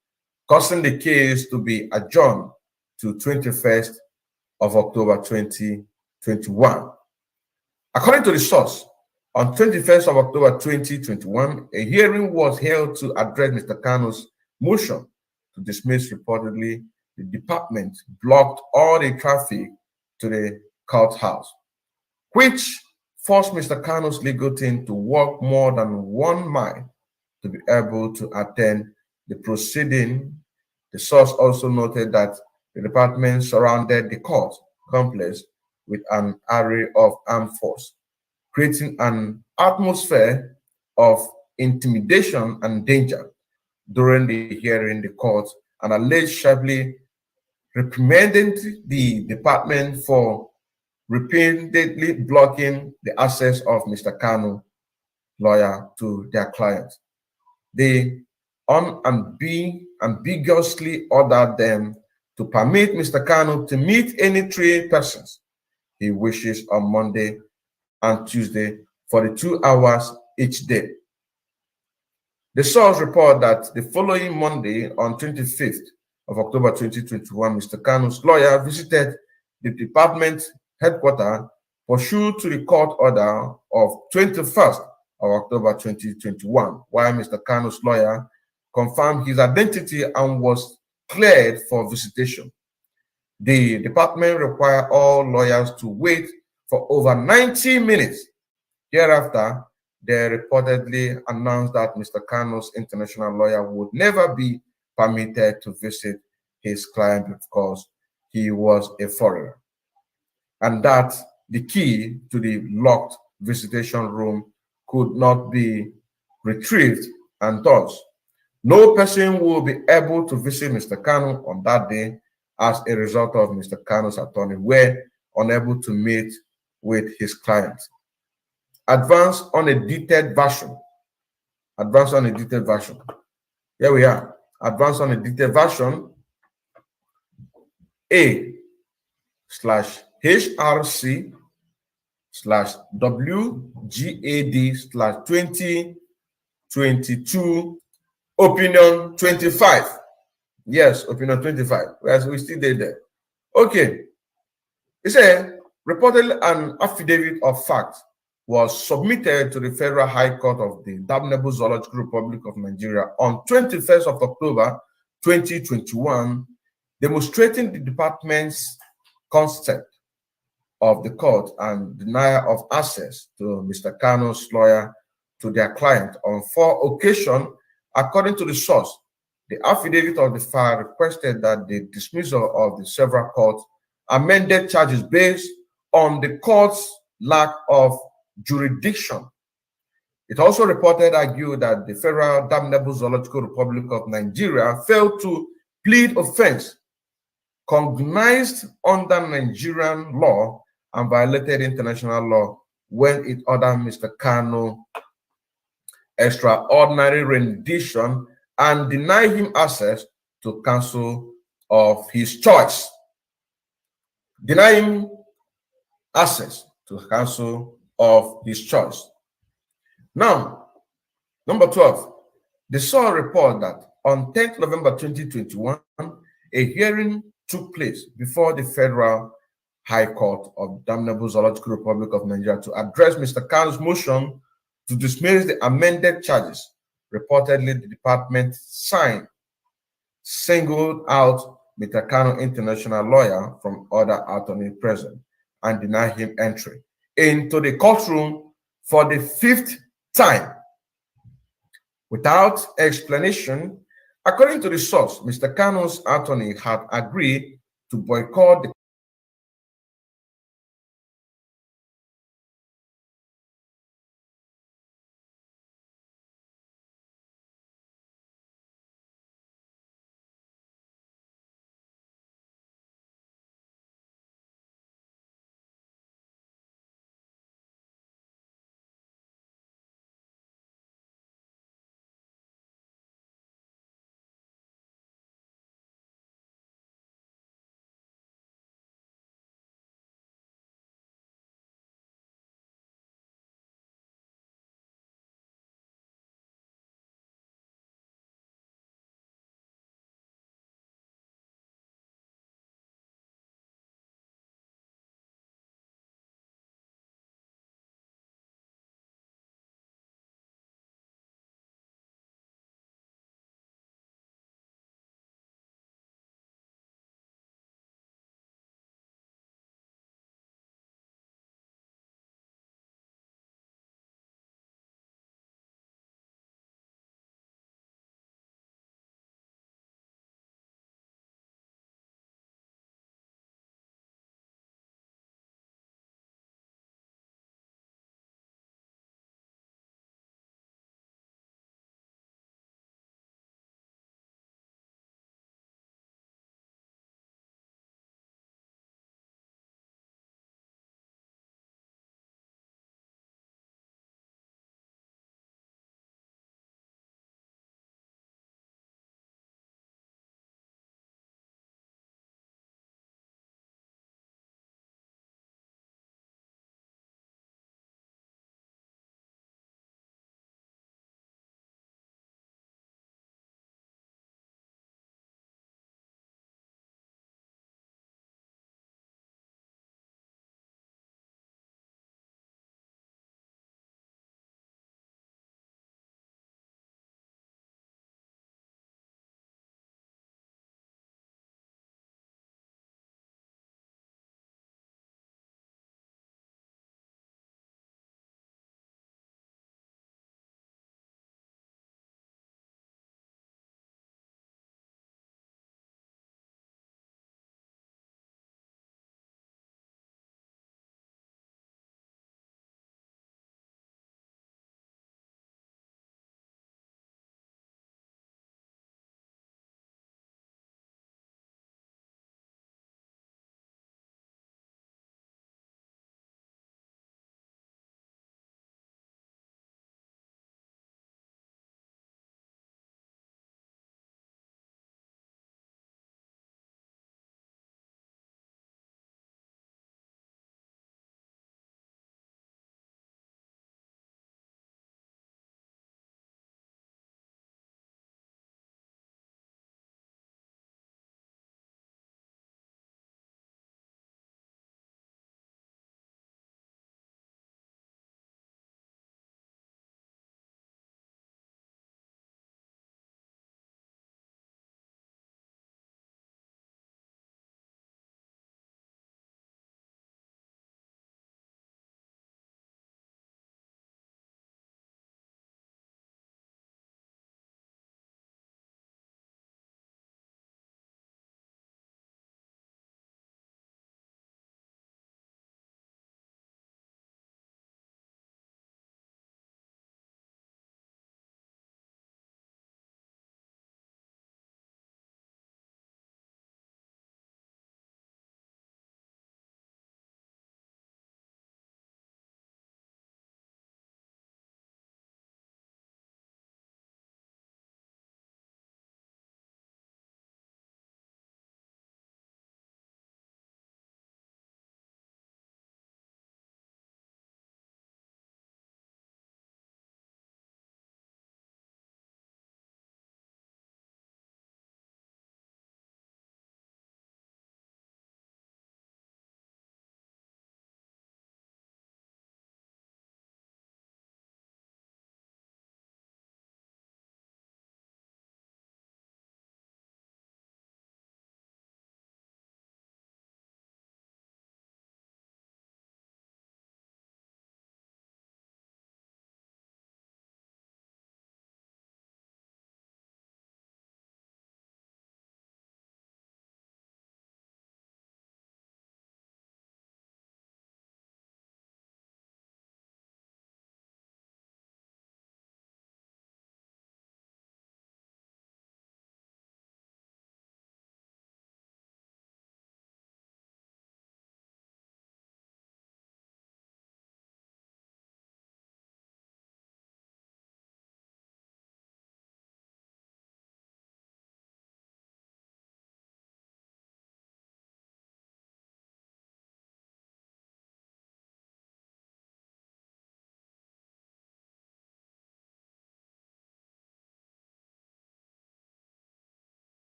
causing the case to be adjourned to 21st of October 2021. According to the source, on 21st of October 2021, a hearing was held to address Mr. Kano's motion to dismiss. Reportedly, the department blocked all the traffic to the courthouse, which forced Mr. Kano's legal team to walk more than 1 mile to be able to attend the proceeding. The source also noted that the department surrounded the court complex with an array of armed force, creating an atmosphere of intimidation and danger. During the hearing, the court and alleged sharply reprimanded the department for repeatedly blocking the access of Mr. Kano's lawyer to their client. They unambiguously ordered them to permit Mr. Kano to meet any 3 persons he wishes on Monday and Tuesday for the 2 hours each day. The source report that the following Monday, on 25th of October 2021, Mr. Kano's lawyer visited the department headquarters pursuant to the court order of 21st of October 2021, while Mr. Kano's lawyer confirmed his identity and was cleared for visitation. The department required all lawyers to wait for over 90 minutes. Hereafter, they reportedly announced that Mr. Kano's international lawyer would never be permitted to visit his client because he was a foreigner, and that the key to the locked visitation room could not be retrieved, and thus no person will be able to visit Mr. Kano on that day as a result of Mr. Kano's attorney were unable to meet with his client. Advance on a detailed version. Advance on a detailed version. Here we are. Advance on a detailed version. A/HRC/WGAD/2022 opinion 25. Yes, opinion 25. Whereas we still did there. Okay. It said reportedly an affidavit of fact was submitted to the Federal High Court of the Damnable Zoological Republic of Nigeria on 21st of October 2021, demonstrating the department's concept of the court and denial of access to Mr. Kano's lawyer to their client on 4 occasions. According to the source, the affidavit of the file requested that the dismissal of the several courts amended charges based on the court's lack of jurisdiction. It also argued that the Federal Damnable Zoological Republic of Nigeria failed to plead offense cognized under Nigerian law and violated international law when it ordered Mr. Kano extraordinary rendition and denied him access to counsel of his choice. Deny him access to counsel of his choice. Now, number 12, the Sun report that on 10th November 2021, a hearing took place before the Federal High Court of Damnable Zoological Republic of Nigeria to address Mr. Kano's motion to dismiss the amended charges. Reportedly, the department singled out Mr. Kano international lawyer from other attorneys present and denied him entry into the courtroom for the 5th time without explanation. According to the source, Mr. Kano's attorney had agreed to boycott the